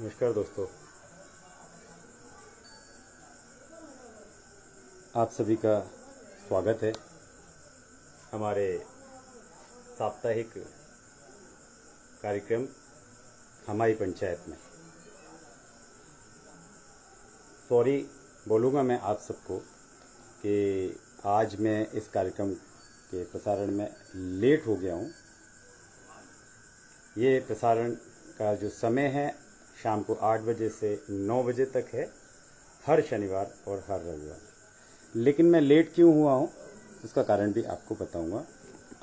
नमस्कार दोस्तों, आप सभी का स्वागत है हमारे साप्ताहिक कार्यक्रम हमारी पंचायत में। सॉरी बोलूँगा मैं आप सबको कि आज मैं इस कार्यक्रम के प्रसारण में लेट हो गया हूँ। ये प्रसारण का जो समय है शाम को 8 बजे से 9 बजे तक है, हर शनिवार और हर रविवार। लेकिन मैं लेट क्यों हुआ हूँ उसका कारण भी आपको बताऊँगा।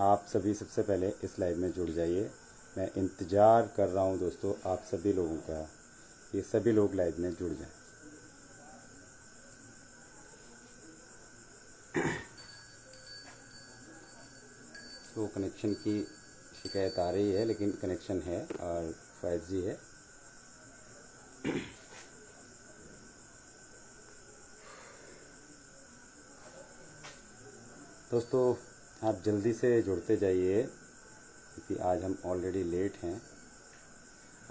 आप सभी सबसे पहले इस लाइव में जुड़ जाइए। मैं इंतज़ार कर रहा हूँ दोस्तों आप सभी लोगों का, ये सभी लोग लाइव में जुड़ जाएं। तो कनेक्शन की शिकायत आ रही है, लेकिन कनेक्शन है और 5G है। दोस्तों आप जल्दी से जुड़ते जाइए क्योंकि आज हम ऑलरेडी लेट हैं।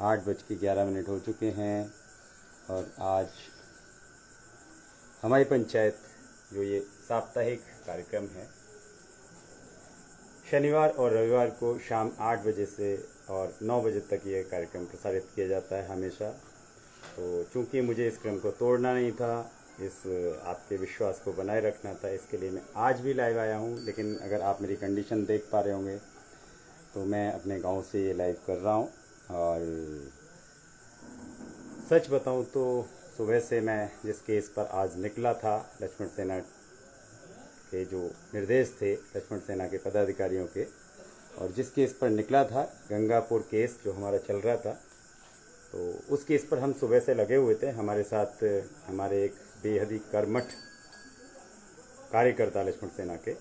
8:11 हो चुके हैं और आज हमारी पंचायत जो ये साप्ताहिक कार्यक्रम है शनिवार और रविवार को शाम 8 बजे से और 9 बजे तक ये कार्यक्रम प्रसारित किया जाता है हमेशा। तो चूँकि मुझे इस क्रम को तोड़ना नहीं था, इस आपके विश्वास को बनाए रखना था, इसके लिए मैं आज भी लाइव आया हूँ। लेकिन अगर आप मेरी कंडीशन देख पा रहे होंगे तो मैं अपने गांव से ये लाइव कर रहा हूँ। और सच बताऊँ तो सुबह से मैं जिस केस पर आज निकला था, लक्ष्मण सेना के जो निर्देश थे लक्ष्मण सेना के पदाधिकारियों के, और जिस केस पर निकला था गंगापुर केस जो हमारा चल रहा था, तो उस केस पर हम सुबह से लगे हुए थे। हमारे साथ हमारे एक बेहद ही कर्मठ कार्यकर्ता लक्ष्मण सेना के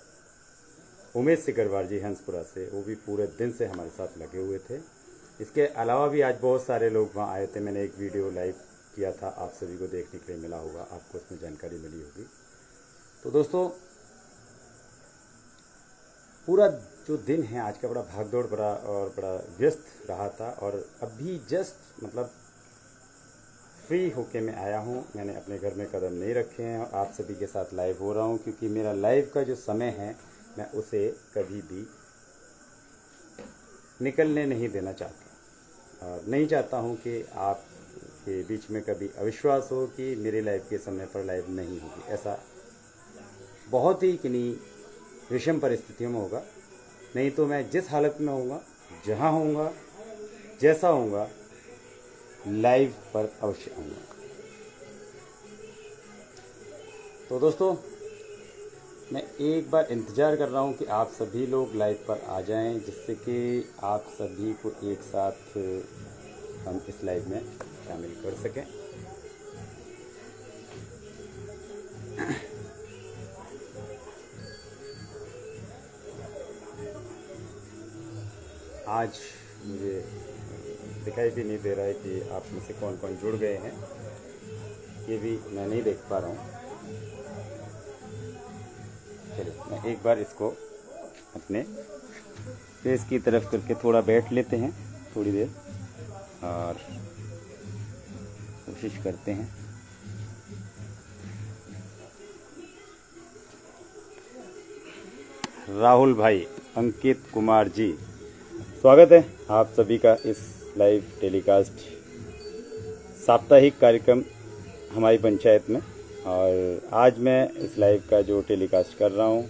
उमेश सिकरवार जी हंसपुरा से, वो भी पूरे दिन से हमारे साथ लगे हुए थे। इसके अलावा भी आज बहुत सारे लोग वहाँ आए थे। मैंने एक वीडियो लाइव किया था, आप सभी को देखने के लिए मिला होगा, आपको उसमें जानकारी मिली होगी। तो दोस्तों पूरा जो दिन है आज का बड़ा भागदौड़ भरा और बड़ा व्यस्त रहा था, और अभी जस्ट मतलब फ्री होके मैं आया हूँ। मैंने अपने घर में कदम नहीं रखे हैं और आप सभी के साथ लाइव हो रहा हूँ क्योंकि मेरा लाइव का जो समय है मैं उसे कभी भी निकलने नहीं देना चाहता, और नहीं चाहता हूँ कि आप के बीच में कभी अविश्वास हो कि मेरे लाइव के समय पर लाइव नहीं होगी। ऐसा बहुत ही किन्हीं विषम परिस्थितियों में होगा, नहीं तो मैं जिस हालत में होऊंगा, जहाँ होऊंगा, जैसा होऊंगा, लाइव पर अवश्य आऊँगा। तो दोस्तों मैं एक बार इंतज़ार कर रहा हूँ कि आप सभी लोग लाइव पर आ जाएं, जिससे कि आप सभी को एक साथ हम इस लाइव में शामिल कर सकें। आज मुझे दिखाई भी नहीं दे रहा है कि आप में से कौन कौन जुड़ गए हैं, ये भी मैं नहीं देख पा रहा हूँ। चलिए मैं एक बार इसको अपने फेस की तरफ करके थोड़ा बैठ लेते हैं थोड़ी देर और कोशिश करते हैं। राहुल भाई, अंकित कुमार जी, स्वागत है आप सभी का इस लाइव टेलीकास्ट साप्ताहिक कार्यक्रम हमारी पंचायत में। और आज मैं इस लाइव का जो टेलीकास्ट कर रहा हूँ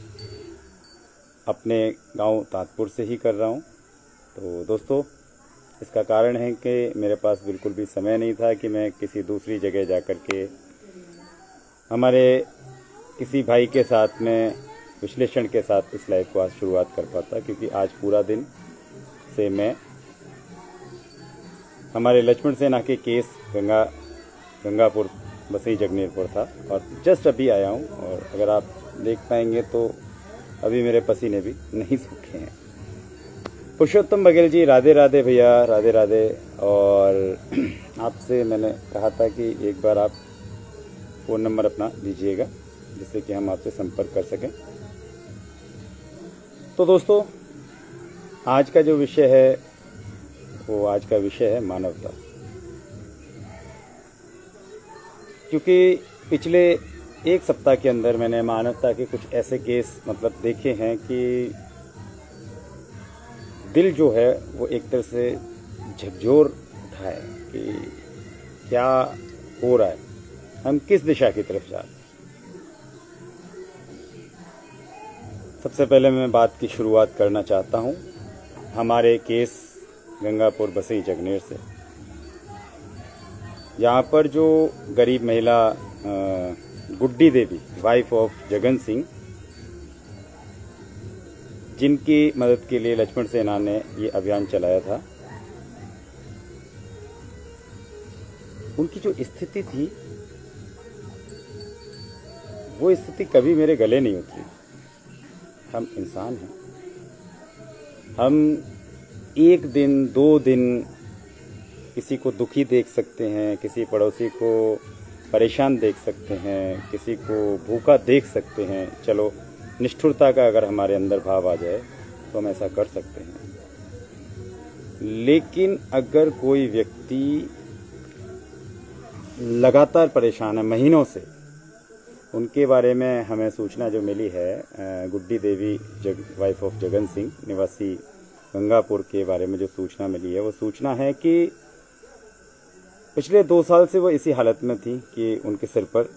अपने गांव तांतपुर से ही कर रहा हूँ। तो दोस्तों इसका कारण है कि मेरे पास बिल्कुल भी समय नहीं था कि मैं किसी दूसरी जगह जा कर के हमारे किसी भाई के साथ में विश्लेषण के साथ इस लाइव को आज शुरुआत कर पाता, क्योंकि आज पूरा दिन से मैं हमारे लक्ष्मण सेना के केस गंगापुर बसई जगनेरपुर था और जस्ट अभी आया हूँ। और अगर आप देख पाएंगे तो अभी मेरे पसीने भी नहीं सूखे हैं। पुरुषोत्तम बघेल जी, राधे राधे भैया, राधे राधे। और आपसे मैंने कहा था कि एक बार आप फ़ोन नंबर अपना दीजिएगा जिससे कि हम आपसे संपर्क कर सकें। तो दोस्तों आज का जो विषय है वो आज का विषय है मानवता। क्योंकि पिछले एक सप्ताह के अंदर मैंने मानवता के कुछ ऐसे केस मतलब देखे हैं कि दिल जो है वो एक तरह से झकझोर उठा है कि क्या हो रहा है, हम किस दिशा की तरफ जा रहे हैं। सबसे पहले मैं बात की शुरुआत करना चाहता हूँ हमारे केस गंगापुर बसई जगनेर से, यहाँ पर जो गरीब महिला गुड्डी देवी वाइफ ऑफ जगन सिंह, जिनकी मदद के लिए लक्ष्मण सेना ने ये अभियान चलाया था, उनकी जो स्थिति थी वो स्थिति कभी मेरे गले नहीं उतरी। हम इंसान हैं, हम एक दिन दो दिन किसी को दुखी देख सकते हैं, किसी पड़ोसी को परेशान देख सकते हैं, किसी को भूखा देख सकते हैं। चलो निष्ठुरता का अगर हमारे अंदर भाव आ जाए तो हम ऐसा कर सकते हैं। लेकिन अगर कोई व्यक्ति लगातार परेशान है महीनों से, उनके बारे में हमें सूचना जो मिली है गुड्डी देवी वाइफ ऑफ जगन सिंह निवासी गंगापुर के बारे में जो सूचना मिली है, वो सूचना है कि पिछले 2 साल से वो इसी हालत में थी कि उनके सिर पर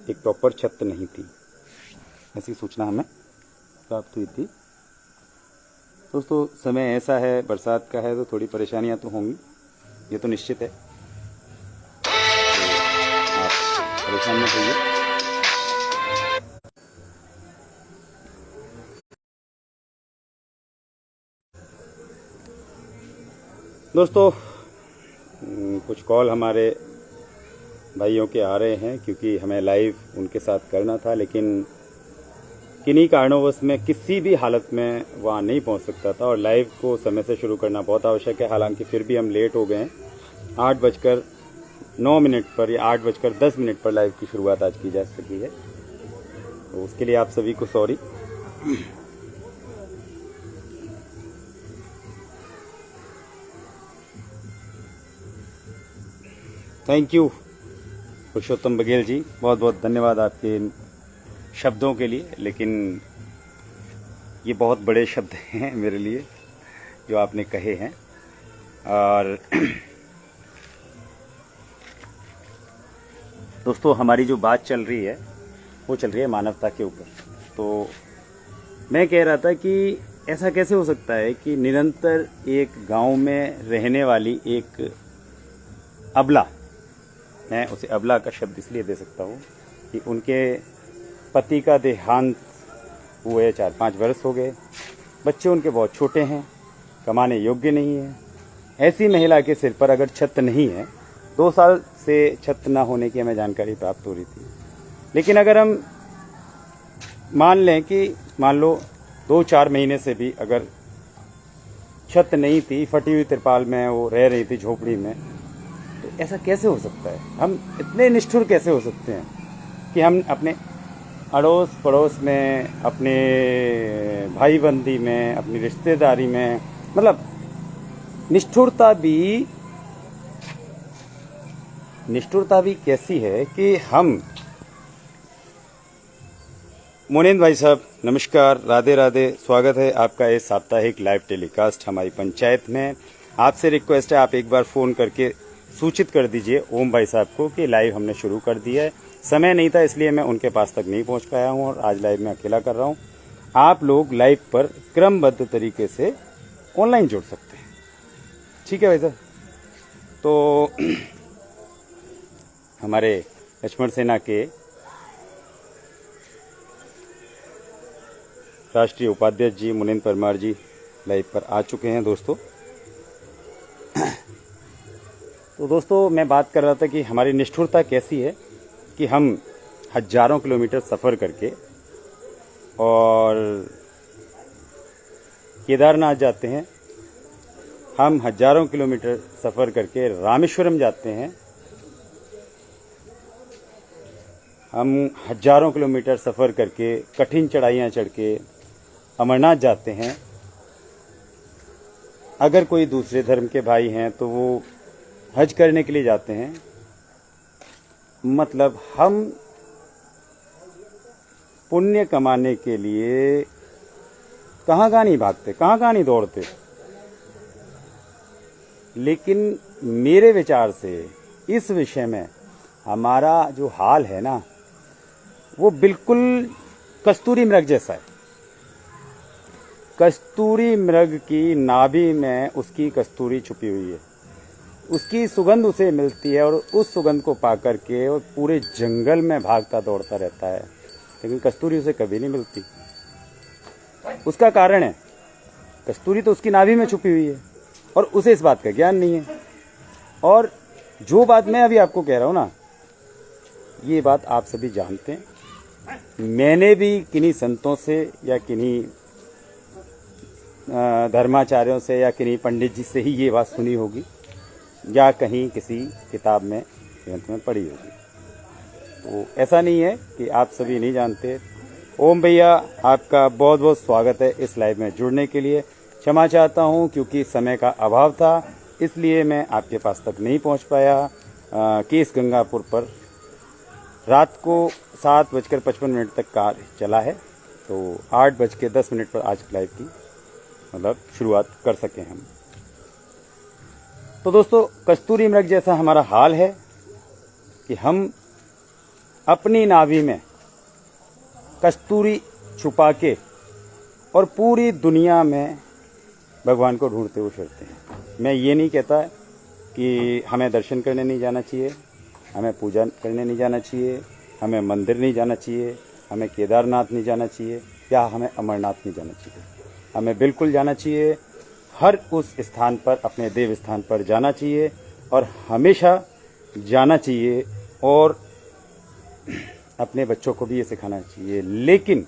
एक प्रॉपर छत नहीं थी। ऐसी सूचना हमें प्राप्त हुई थी। दोस्तों, समय ऐसा है, बरसात का है, तो थोड़ी परेशानियां तो होंगी, ये तो निश्चित है। तो आप परेशान मत होइए। दोस्तों, कुछ कॉल हमारे भाइयों के आ रहे हैं क्योंकि हमें लाइव उनके साथ करना था, लेकिन किन्हीं कारणों में किसी भी हालत में वहाँ नहीं पहुँच सकता था और लाइव को समय से शुरू करना बहुत आवश्यक है। हालांकि फिर भी हम लेट हो गए हैं। 8:09 पर या 8:10 पर लाइव की शुरुआत आज की जा सकी है, तो उसके लिए आप सभी को सॉरी। थैंक यू पुरुषोत्तम बघेल जी, बहुत बहुत धन्यवाद आपके इन शब्दों के लिए। लेकिन ये बहुत बड़े शब्द हैं मेरे लिए जो आपने कहे हैं। और दोस्तों, हमारी जो बात चल रही है वो चल रही है मानवता के ऊपर। तो मैं कह रहा था कि ऐसा कैसे हो सकता है कि निरंतर एक गांव में रहने वाली एक अबला, मैं उसे अबला का शब्द इसलिए दे सकता हूँ कि उनके पति का देहांत हुए 4-5 वर्ष हो गए, बच्चे उनके बहुत छोटे हैं, कमाने योग्य नहीं है। ऐसी महिला के सिर पर अगर छत नहीं है, 2 साल से छत न होने की हमें जानकारी प्राप्त हो रही थी, लेकिन अगर हम मान लो 2-4 महीने से भी अगर छत नहीं थी, फटी हुई तिरपाल में वो रह रही थी झोपड़ी में, तो ऐसा कैसे हो सकता है? हम इतने निष्ठुर कैसे हो सकते हैं कि हम अपने अड़ोस पड़ोस में, अपने भाई बंदी में, अपनी रिश्तेदारी में, मतलब निष्ठुरता भी कैसी है कि हम। मोनेंद्र भाई साहब नमस्कार, राधे राधे, स्वागत है आपका इस साप्ताहिक लाइव टेलीकास्ट हमारी पंचायत में। आपसे रिक्वेस्ट है, आप एक बार फोन करके सूचित कर दीजिए ओम भाई साहब को कि लाइव हमने शुरू कर दिया है। समय नहीं था इसलिए मैं उनके पास तक नहीं पहुंच पाया हूं और आज लाइव में अकेला कर रहा हूं। आप लोग लाइव पर क्रमबद्ध तरीके से ऑनलाइन जुड़ सकते हैं, ठीक है भाई साहब? तो हमारे लक्ष्मण सेना के राष्ट्रीय उपाध्यक्ष जी मुनिंद्र परमार जी लाइव पर आ चुके हैं दोस्तों। तो दोस्तों, मैं बात कर रहा था कि हमारी निष्ठुरता कैसी है कि हम हजारों किलोमीटर सफ़र करके और केदारनाथ जाते हैं, हम हजारों किलोमीटर सफ़र करके रामेश्वरम जाते हैं, हम हजारों किलोमीटर सफ़र करके कठिन चढ़ाइयाँ चढ़ के अमरनाथ जाते हैं। अगर कोई दूसरे धर्म के भाई हैं तो वो हज करने के लिए जाते हैं। मतलब हम पुण्य कमाने के लिए कहाँ कहाँ नहीं भागते, कहाँ कहाँ नहीं दौड़ते, लेकिन मेरे विचार से इस विषय में हमारा जो हाल है ना, वो बिल्कुल कस्तूरी मृग जैसा है। कस्तूरी मृग की नाभि में उसकी कस्तूरी छुपी हुई है, उसकी सुगंध उसे मिलती है और उस सुगंध को पा करके वो पूरे जंगल में भागता दौड़ता रहता है, लेकिन कस्तूरी उसे कभी नहीं मिलती। उसका कारण है, कस्तूरी तो उसकी नाभि में छुपी हुई है और उसे इस बात का ज्ञान नहीं है। और जो बात मैं अभी आपको कह रहा हूं ना, ये बात आप सभी जानते हैं। मैंने भी किन्हीं संतों से या किन्हीं धर्माचार्यों से या किन्हीं पंडित जी से ही ये बात सुनी होगी या कहीं किसी किताब में ग्रंथ में पढ़ी होगी। तो ऐसा नहीं है कि आप सभी नहीं जानते। ओम भैया, आपका बहुत बहुत स्वागत है इस लाइव में जुड़ने के लिए। क्षमा चाहता हूं क्योंकि समय का अभाव था, इसलिए मैं आपके पास तक नहीं पहुंच पाया। केस गंगापुर पर रात को 7:55 तक कार्य चला है, तो 8:10 पर आज लाइव की मतलब शुरुआत कर सके हम। तो दोस्तों, कस्तूरी मृग जैसा हमारा हाल है कि हम अपनी नाभि में कस्तूरी छुपा के और पूरी दुनिया में भगवान को ढूंढते हुए फिरते हैं। मैं ये नहीं कहता कि हमें दर्शन करने नहीं जाना चाहिए, हमें पूजा करने नहीं जाना चाहिए, हमें मंदिर नहीं जाना चाहिए, हमें केदारनाथ नहीं जाना चाहिए या हमें अमरनाथ नहीं जाना चाहिए। हमें बिल्कुल जाना चाहिए, हर उस स्थान पर, अपने देव स्थान पर जाना चाहिए और हमेशा जाना चाहिए और अपने बच्चों को भी ये सिखाना चाहिए। लेकिन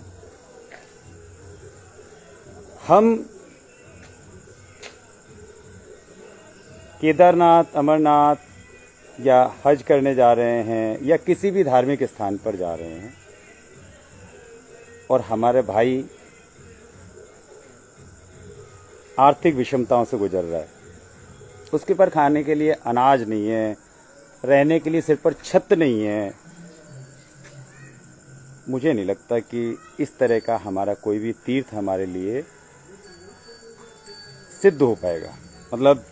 हम केदारनाथ, अमरनाथ या हज करने जा रहे हैं या किसी भी धार्मिक स्थान पर जा रहे हैं और हमारे भाई आर्थिक विषमताओं से गुजर रहा है, उसके पर खाने के लिए अनाज नहीं है, रहने के लिए सिर पर छत नहीं है, मुझे नहीं लगता कि इस तरह का हमारा कोई भी तीर्थ हमारे लिए सिद्ध हो पाएगा। मतलब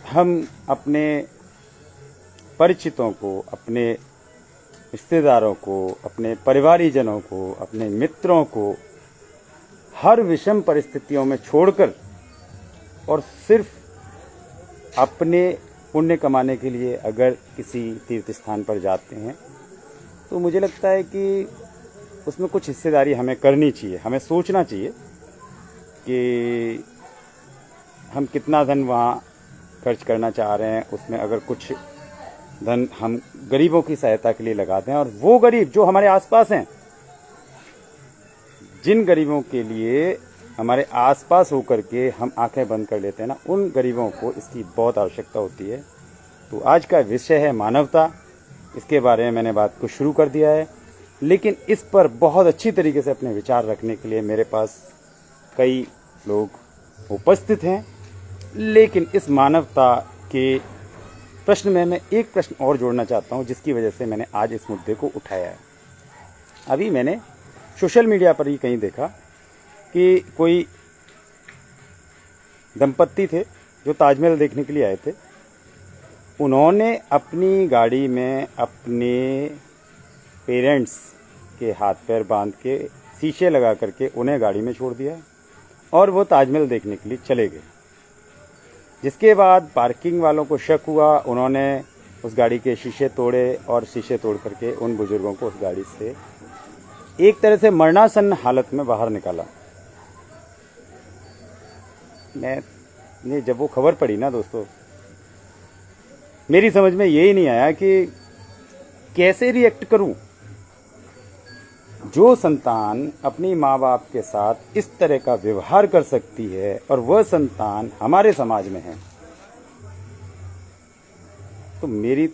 हम अपने परिचितों को, अपने रिश्तेदारों को, अपने परिवारीजनों को, अपने मित्रों को हर विषम परिस्थितियों में छोड़कर और सिर्फ अपने पुण्य कमाने के लिए अगर किसी तीर्थ स्थान पर जाते हैं तो मुझे लगता है कि उसमें कुछ हिस्सेदारी हमें करनी चाहिए। हमें सोचना चाहिए कि हम कितना धन वहाँ खर्च करना चाह रहे हैं, उसमें अगर कुछ धन हम गरीबों की सहायता के लिए लगाते हैं और वो गरीब जो हमारे आसपास हैं, जिन गरीबों के लिए हमारे आसपास होकर के हम आंखें बंद कर लेते हैं ना, उन गरीबों को इसकी बहुत आवश्यकता होती है। तो आज का विषय है मानवता। इसके बारे में मैंने बात को शुरू कर दिया है, लेकिन इस पर बहुत अच्छी तरीके से अपने विचार रखने के लिए मेरे पास कई लोग उपस्थित हैं। लेकिन इस मानवता के प्रश्न में मैं एक प्रश्न और जोड़ना चाहता हूं, जिसकी वजह से मैंने आज इस मुद्दे को उठाया है। अभी मैंने सोशल मीडिया पर ही कहीं देखा कि कोई दंपत्ति थे जो ताजमहल देखने के लिए आए थे। उन्होंने अपनी गाड़ी में अपने पेरेंट्स के हाथ पैर बांध के शीशे लगा करके उन्हें गाड़ी में छोड़ दिया और वो ताजमहल देखने के लिए चले गए। जिसके बाद पार्किंग वालों को शक हुआ, उन्होंने उस गाड़ी के शीशे तोड़े और शीशे तोड़ करके उन बुजुर्गों को उस गाड़ी से एक तरह से मरणासन्न हालत में बाहर निकाला। मैंने जब वो खबर पड़ी ना दोस्तों, मेरी समझ में यही नहीं आया कि कैसे रिएक्ट करूं। जो संतान अपनी माँ बाप के साथ इस तरह का व्यवहार कर सकती है और वह संतान हमारे समाज में है, तो मेरी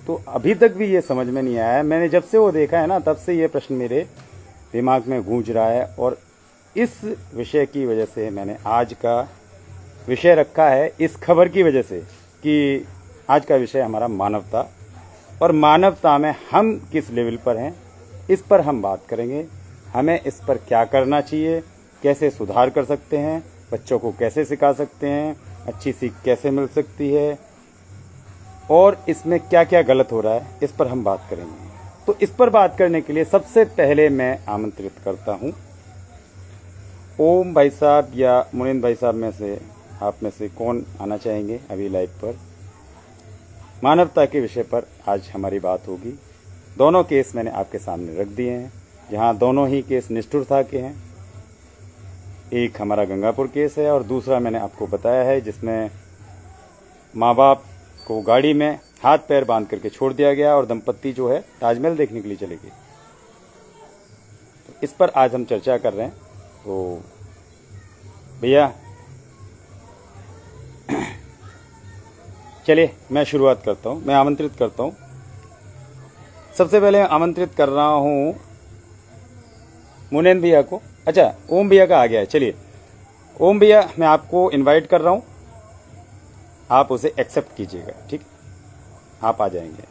तो अभी तक भी ये समझ में नहीं आया। मैंने जब से वो देखा है ना, तब से ये प्रश्न मेरे दिमाग में गूंज रहा है और इस विषय की वजह से मैंने आज का विषय रखा है, इस खबर की वजह से कि आज का विषय हमारा मानवता, और मानवता में हम किस लेवल पर हैं इस पर हम बात करेंगे। हमें इस पर क्या करना चाहिए, कैसे सुधार कर सकते हैं, बच्चों को कैसे सिखा सकते हैं, अच्छी सीख कैसे मिल सकती है, और इसमें क्या क्या गलत हो रहा है, इस पर हम बात करेंगे। तो इस पर बात करने के लिए सबसे पहले मैं आमंत्रित करता हूं ओम भाई साहब या मुनिंद भाई साहब में से आप में से कौन आना चाहेंगे अभी लाइव पर। मानवता के विषय पर आज हमारी बात होगी। दोनों केस मैंने आपके सामने रख दिए हैं, जहां दोनों ही केस निष्ठुरता के हैं। एक हमारा गंगापुर केस है और दूसरा मैंने आपको बताया है जिसमें माँ बाप को गाड़ी में हाथ पैर बांध करके छोड़ दिया गया और दंपत्ति जो है ताजमहल देखने के लिए चले गए। तो इस पर आज हम चर्चा कर रहे हैं। तो भैया चलिए मैं शुरुआत करता हूँ, मैं आमंत्रित करता हूँ। सबसे पहले आमंत्रित कर रहा हूँ मुनेन भैया को। अच्छा, ओम भैया का आ गया है। चलिए ओम भैया, मैं आपको इनवाइट कर रहा हूँ, आप उसे एक्सेप्ट कीजिएगा। ठीक, आप आ जाएंगे।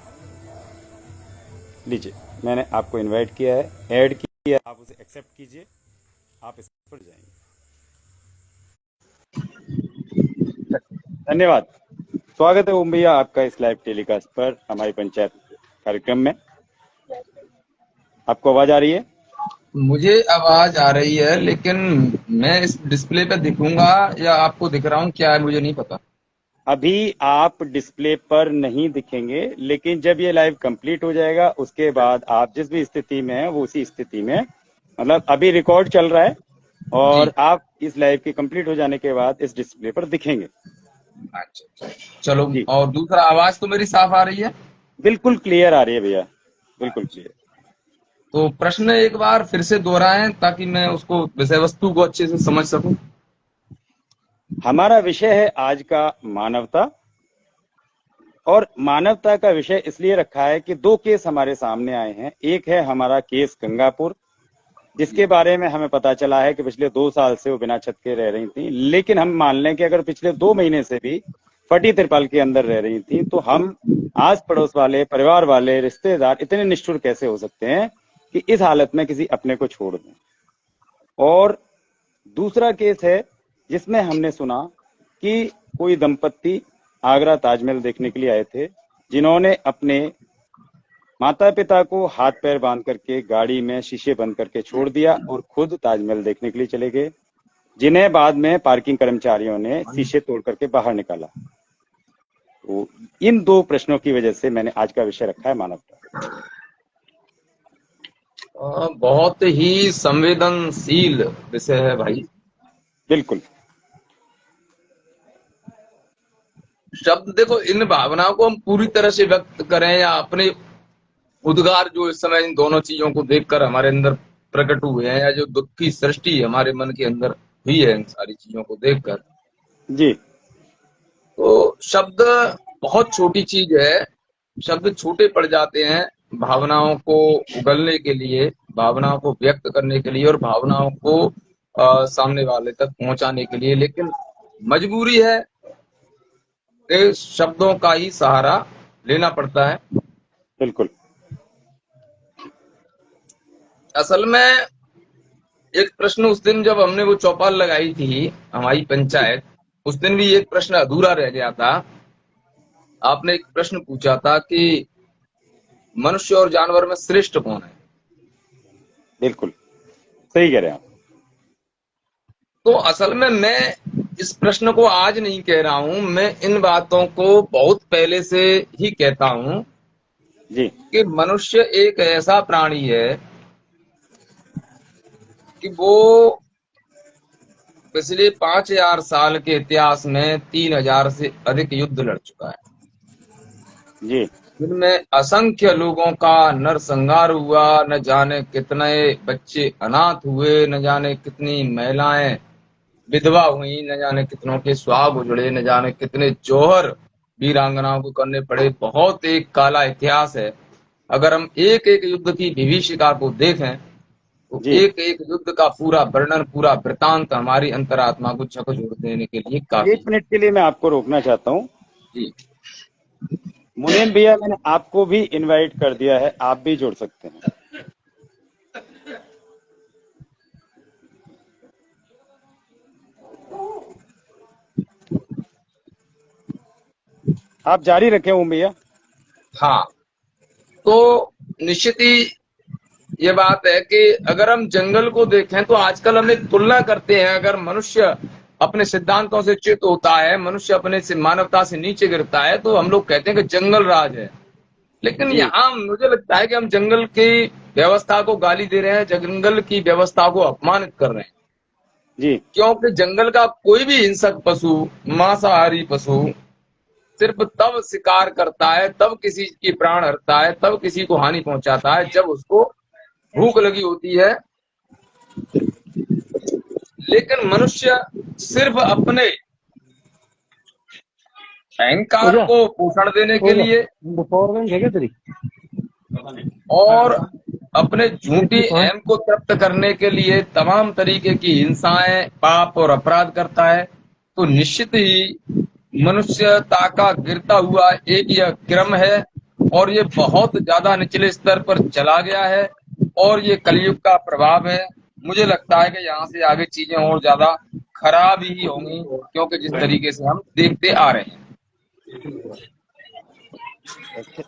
लीजिए, मैंने आपको इनवाइट किया है, ऐड किया है, आप उसे एक्सेप्ट कीजिए, आप इस पर जाएंगे। धन्यवाद। स्वागत है ओम भैया आपका इस लाइव टेलीकास्ट पर हमारी पंचायत कार्यक्रम में। आपको आवाज आ रही है? मुझे आवाज आ रही है, लेकिन मैं इस डिस्प्ले पे दिखूंगा या आपको दिख रहा हूँ क्या है मुझे नहीं पता। अभी आप डिस्प्ले पर नहीं दिखेंगे, लेकिन जब ये लाइव कंप्लीट हो जाएगा उसके बाद आप जिस भी स्थिति में हैं वो उसी स्थिति में, मतलब अभी रिकॉर्ड चल रहा है जी, और आप इस लाइव के कंप्लीट हो जाने के बाद इस डिस्प्ले पर दिखेंगे। अच्छा, चलो। जी, और दूसरा, आवाज तो मेरी साफ आ रही है? बिल्कुल क्लियर आ रही है भैया, बिल्कुल क्लियर। तो प्रश्न एक बार फिर से दोहराएं ताकि मैं उसको विषय वस्तु को अच्छे से समझ सकूं। हमारा विषय है आज का मानवता, और मानवता का विषय इसलिए रखा है कि दो केस हमारे सामने आए हैं। एक है हमारा केस गंगापुर, जिसके बारे में हमें पता चला है कि पिछले 2 साल से वो बिना छत के रह रही थी, लेकिन हम मान लें कि अगर पिछले 2 महीने से भी फटी तिरपाल के अंदर रह रही थी तो हम आस पड़ोस वाले, परिवार वाले, रिश्तेदार इतने निष्ठुर कैसे हो सकते हैं कि इस हालत में किसी अपने को छोड़ दें। और दूसरा केस है जिसमें हमने सुना कि कोई दंपत्ति आगरा ताजमहल देखने के लिए आए थे, जिन्होंने अपने माता पिता को हाथ पैर बांध करके गाड़ी में शीशे बंद करके छोड़ दिया और खुद ताजमहल देखने के लिए चले गए, जिन्हें बाद में पार्किंग कर्मचारियों ने शीशे तोड़ करके बाहर निकाला। तो इन दो प्रश्नों की वजह से मैंने आज का विषय रखा है मानवता। बहुत ही संवेदनशील विषय है भाई। बिल्कुल शब्द देखो, इन भावनाओं को हम पूरी तरह से व्यक्त करें या अपने उद्गार जो इस समय इन दोनों चीजों को देखकर हमारे अंदर प्रकट हुए हैं, या जो दुख की सृष्टि हमारे मन के अंदर हुई है इन सारी चीजों को देखकर, जी, तो शब्द बहुत छोटी चीज है। शब्द छोटे पड़ जाते हैं भावनाओं को उगलने के लिए, भावनाओं को व्यक्त करने के लिए और भावनाओं को सामने वाले तक पहुंचाने के लिए, लेकिन मजबूरी है कि शब्दों का ही सहारा लेना पड़ता है। बिल्कुल असल में एक प्रश्न उस दिन जब हमने वो चौपाल लगाई थी हमारी जी, पंचायत, उस दिन भी एक प्रश्न अधूरा रह गया था। आपने एक प्रश्न पूछा था कि मनुष्य और जानवर में श्रेष्ठ कौन है। बिल्कुल सही कह रहे हैं आप। तो असल में मैं इस प्रश्न को आज नहीं कह रहा हूं, मैं इन बातों को बहुत पहले से ही कहता हूं जी, कि मनुष्य एक ऐसा प्राणी है कि वो पिछले 5,000 साल के इतिहास में 3,000 से अधिक युद्ध लड़ चुका है, जी, जिनमें असंख्य लोगों का नरसंहार हुआ, न जाने कितने बच्चे अनाथ हुए, न जाने कितनी महिलाएं विधवा हुई, न जाने कितनों के सुहाग उजड़े, न जाने कितने जौहर वीरांगनाओं को करने पड़े। बहुत एक काला इतिहास है। अगर हम एक एक युद्ध की विभीषिका को देखें तो जी। एक एक युद्ध का पूरा वर्णन, पूरा वृतांत हमारी अंतरात्मा को झकझोर देने के लिए काफी। 1 मिनट के लिए मैं आपको रोकना चाहता हूँ। जी, मुनीम भैया, मैंने आपको भी इनवाइट कर दिया है, आप भी जुड़ सकते हैं। आप जारी रखें ओम भैया। हाँ, तो निश्चित ही ये बात है कि अगर हम जंगल को देखें तो आजकल हम एक तुलना करते हैं। अगर मनुष्य अपने सिद्धांतों से च्युत होता है, मनुष्य अपने से मानवता से नीचे गिरता है, तो हम लोग कहते हैं कि जंगल राज है। लेकिन जी यहाँ मुझे लगता है कि हम जंगल की व्यवस्था को गाली दे रहे हैं, जंगल की व्यवस्था को अपमानित कर रहे हैं। जी। क्योंकि जंगल का कोई भी हिंसक पशु, मांसाहारी पशु सिर्फ तब शिकार करता है, तब किसी की प्राण हरता है, तब किसी को हानि पहुंचाता है जब उसको भूख लगी होती है। लेकिन मनुष्य सिर्फ अपने हो अहंकार गया, को पोषण देने हो के गया। लिए पावर बैंक है क्या तेरी? और अपने झूठी कितनी कौन? अहम को तृप्त करने के लिए तमाम तरीके की हिंसाएं, पाप और अपराध करता है। तो निश्चित ही मनुष्यता का गिरता हुआ एक यह क्रम है, और ये बहुत ज्यादा निचले स्तर पर चला गया है, और ये कलयुग का प्रभाव है। मुझे लगता है कि यहाँ से आगे चीजें और ज्यादा खराब ही होंगी, क्योंकि जिस तरीके से हम देखते आ रहे हैं।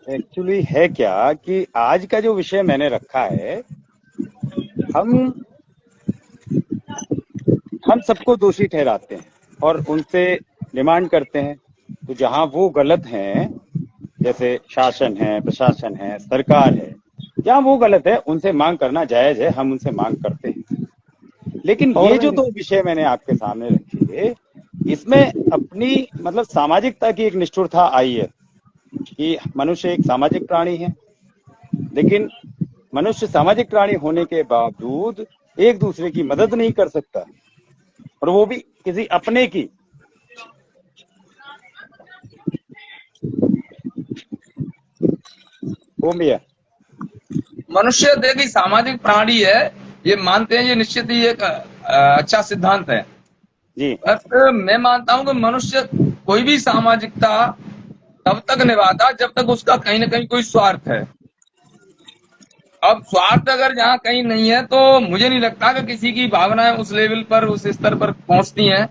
एक्चुअली है क्या कि आज का जो विषय मैंने रखा है, हम हम सबको दोषी ठहराते हैं और उनसे डिमांड करते हैं। तो जहां वो गलत हैं, जैसे शासन है, प्रशासन है, सरकार है, जहां वो गलत है उनसे मांग करना जायज है, हम उनसे मांग करते हैं। लेकिन ये जो दो विषय मैंने आपके सामने रखे, इसमें अपनी मतलब सामाजिकता की एक निष्ठुरता आई है कि मनुष्य एक सामाजिक प्राणी है। लेकिन मनुष्य सामाजिक प्राणी होने के बावजूद एक दूसरे की मदद नहीं कर सकता, और वो भी किसी अपने की। वो भैया। मनुष्य देखिए सामाजिक प्राणी है, ये मानते हैं, ये निश्चित ही एक अच्छा सिद्धांत है। जी पर मैं मानता हूं कि मनुष्य कोई भी सामाजिकता तब तक निभाता जब तक उसका कहीं ना कहीं कोई स्वार्थ है। अब स्वार्थ अगर जहाँ कहीं नहीं है, तो मुझे नहीं लगता कि किसी की भावनाएं उस लेवल पर, उस स्तर पर पहुंचती हैं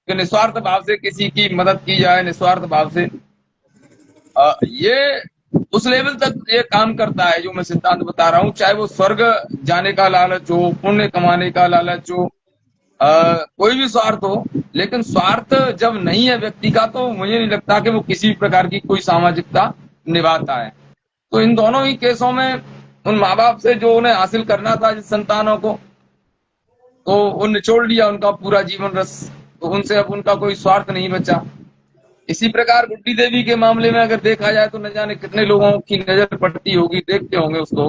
कि निस्वार्थ भाव से किसी की मदद की जाए, निस्वार्थ भाव से। ये उस लेवल तक ये काम करता है जो मैं सिद्धांत बता रहा हूँ, चाहे वो स्वर्ग जाने का लालच हो, पुण्य कमाने का लालच हो, कोई भी स्वार्थ हो। लेकिन स्वार्थ जब नहीं है व्यक्ति का, तो मुझे नहीं लगता कि वो किसी भी प्रकार की कोई सामाजिकता निभाता है। तो इन दोनों ही केसों में उन माँ बाप से जो उन्हें हासिल करना था जिस संतानों को, तो वो निचोड़ लिया उनका पूरा जीवन रस। तो उनसे अब उनका कोई स्वार्थ नहीं बचा। इसी प्रकार गुड्डी देवी के मामले में अगर देखा जाए तो न जाने कितने लोगों की नजर पड़ती होगी, देखते होंगे उसको।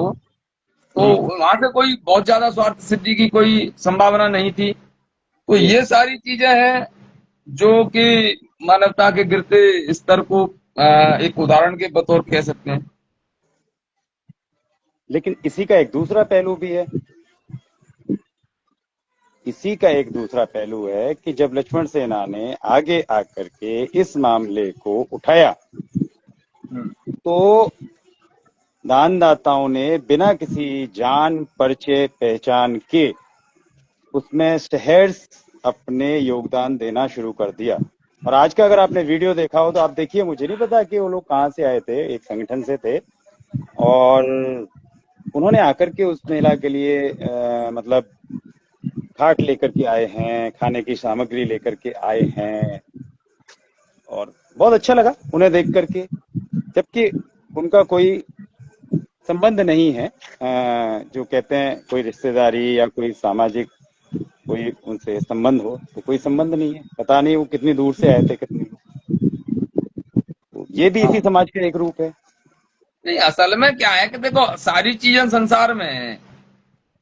तो हम्म। वहां से कोई बहुत ज्यादा स्वार्थ सिद्धि की कोई संभावना नहीं थी। तो जी। ये सारी चीजें हैं जो कि मानवता के गिरते स्तर को एक उदाहरण के बतौर कह सकते हैं। लेकिन इसी का एक दूसरा पहलू भी है। इसी का एक दूसरा पहलू है कि जब लक्ष्मण सेना ने आगे आकर के इस मामले को उठाया, तो दानदाताओं ने बिना किसी जान परिचय पहचान के उसमें शहर अपने योगदान देना शुरू कर दिया। और आज का अगर आपने वीडियो देखा हो तो आप देखिए, मुझे नहीं पता कि वो लोग कहाँ से आए थे, एक संगठन से थे, और उन्होंने आकर के उस महिला के लिए मतलब खाट लेकर के आए हैं, खाने की सामग्री लेकर के आए हैं, और बहुत अच्छा लगा उन्हें देख करके। जबकि उनका कोई संबंध नहीं है, जो कहते हैं कोई रिश्तेदारी या कोई सामाजिक कोई उनसे संबंध हो, तो कोई संबंध नहीं है। पता नहीं वो कितनी दूर से आए थे, कितनी तो ये भी इसी समाज का एक रूप है। नहीं, असल में क्या है कि देखो सारी चीजें संसार में है।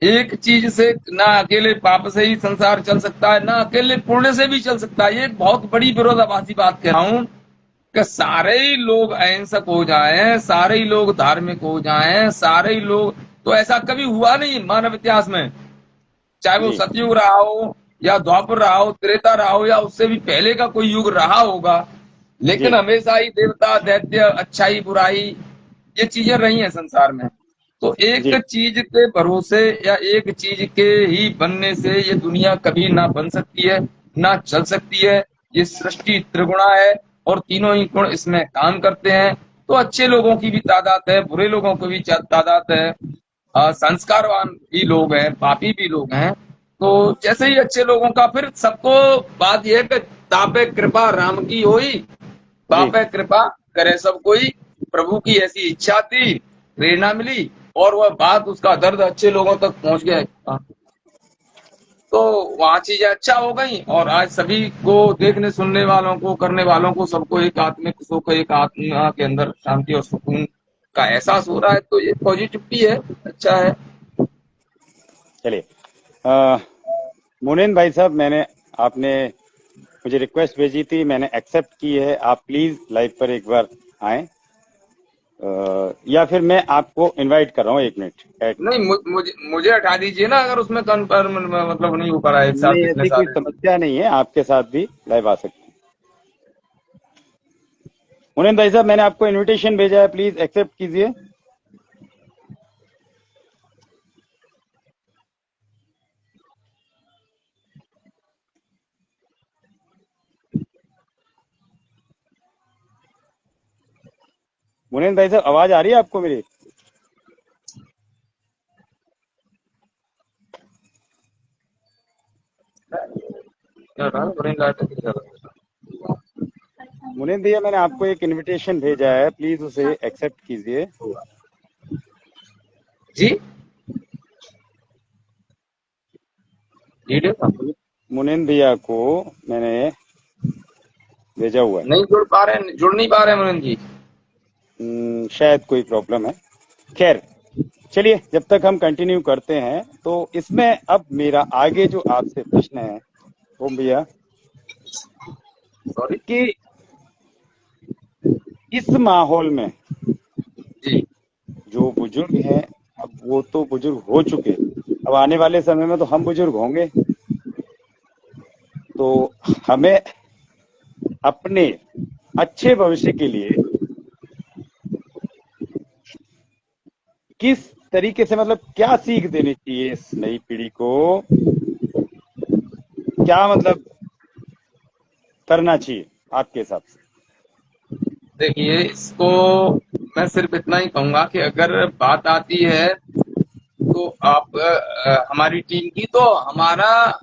एक चीज से ना अकेले पाप से ही संसार चल सकता है, ना अकेले पुण्य से भी चल सकता है। ये एक बहुत बड़ी विरोधाभासी बात कह रहा हूं कि सारे ही लोग अहिंसक हो जाएं, सारे ही लोग धार्मिक हो जाएं, सारे ही लोग, तो ऐसा कभी हुआ नहीं मानव इतिहास में। चाहे वो जी सतयुग रहा हो, या द्वापर रहा हो, त्रेता रहा हो, या उससे भी पहले का कोई युग रहा होगा, लेकिन जी हमेशा ही देवता दैत्य अच्छाई बुराई ये चीजें रही हैं संसार में। तो एक जी चीज के भरोसे या एक चीज के ही बनने से ये दुनिया कभी ना बन सकती है, ना चल सकती है। ये सृष्टि त्रिगुणा है और तीनों ही गुण इसमें काम करते हैं। तो अच्छे लोगों की भी तादाद है, बुरे लोगों की भी तादाद है। संस्कारवान भी लोग हैं, पापी भी लोग हैं। तो जैसे ही अच्छे लोगों का फिर सबको बात यह है कि तापे कृपा राम की होई, जी पापे कृपा करे सब कोई। प्रभु की ऐसी इच्छा थी, प्रेरणा मिली और वह बात उसका दर्द अच्छे लोगों तक पहुंच गया। तो वहां चीजें अच्छा हो गई और आज सभी को देखने सुनने वालों को करने वालों को सबको एक आत्मिक सुख, एक आत्मा के अंदर शांति और सुकून का एहसास हो रहा है। तो ये पॉजिटिविटी है, अच्छा है। चलिए। अ, मुनीन भाई साहब, मैंने आपने मुझे रिक्वेस्ट भेजी थी, मैंने एक्सेप्ट की है। आप प्लीज लाइव पर एक बार आए, या फिर मैं आपको इनवाइट कर रहा हूँ। 1 मिनट नहीं, मुझे हटा दीजिए ना, अगर उसमें कन्फर्म मतलब नहीं हो पा रहा है एक साथ नहीं, इतने ऐसी कोई सारे। समस्या नहीं है, आपके साथ भी लाइव आ सकते हैं। मुनीन भाई साहब, मैंने आपको इनविटेशन भेजा है, प्लीज एक्सेप्ट कीजिए। मुनीन भाई साहब, आवाज आ रही है आपको मेरी? क्या था? ब्रेन लाइट नहीं चल रहा। मुनीन भैया, मैंने आपको एक इनविटेशन भेजा है, प्लीज उसे एक्सेप्ट कीजिए। जी, वीडियो था। मुनीन भैया को मैंने भेजा हुआ है। नहीं जुड़ पा रहे हैं, जुड़ नहीं पा रहे हैं मनन जी। शायद कोई प्रॉब्लम है। खैर, चलिए, जब तक हम कंटिन्यू करते हैं तो इसमें अब मेरा आगे जो आपसे प्रश्न है ओम भैया, सॉरी। कि इस माहौल में जी। जो बुजुर्ग हैं, अब वो तो बुजुर्ग हो चुके, अब आने वाले समय में तो हम बुजुर्ग होंगे। तो हमें अपने अच्छे भविष्य के लिए किस तरीके से, मतलब क्या सीख देनी चाहिए इस नई पीढ़ी को, क्या मतलब करना चाहिए आपके हिसाब से? देखिए, इसको मैं सिर्फ इतना ही कहूंगा कि अगर बात आती है तो आप हमारी टीम की, तो हमारा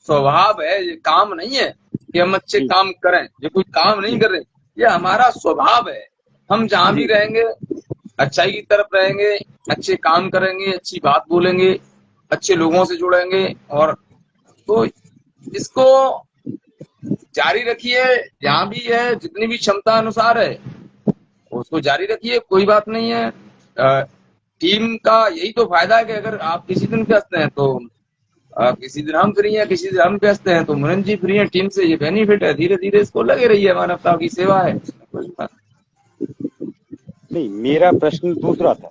स्वभाव है, ये काम नहीं है कि हम अच्छे जी काम करें, ये कोई काम नहीं जी कर रहे, ये हमारा स्वभाव है। हम जहां भी जी रहेंगे अच्छाई की तरफ रहेंगे, अच्छे काम करेंगे, अच्छी बात बोलेंगे, अच्छे लोगों से जुड़ेंगे। और तो इसको जारी रखिए, जहां भी है जितनी भी क्षमता अनुसार है उसको जारी रखिए, कोई बात नहीं है। टीम का यही तो फायदा है कि अगर आप किसी दिन व्यस्त हैं तो किसी दिन हम फ्री हैं, किसी दिन हम व्यस्त हैं तो मुनन जी फ्री हैं। टीम से ये बेनिफिट है, धीरे धीरे इसको लगे रहिए, मानवता की सेवा है। नहीं, मेरा प्रश्न दूसरा था।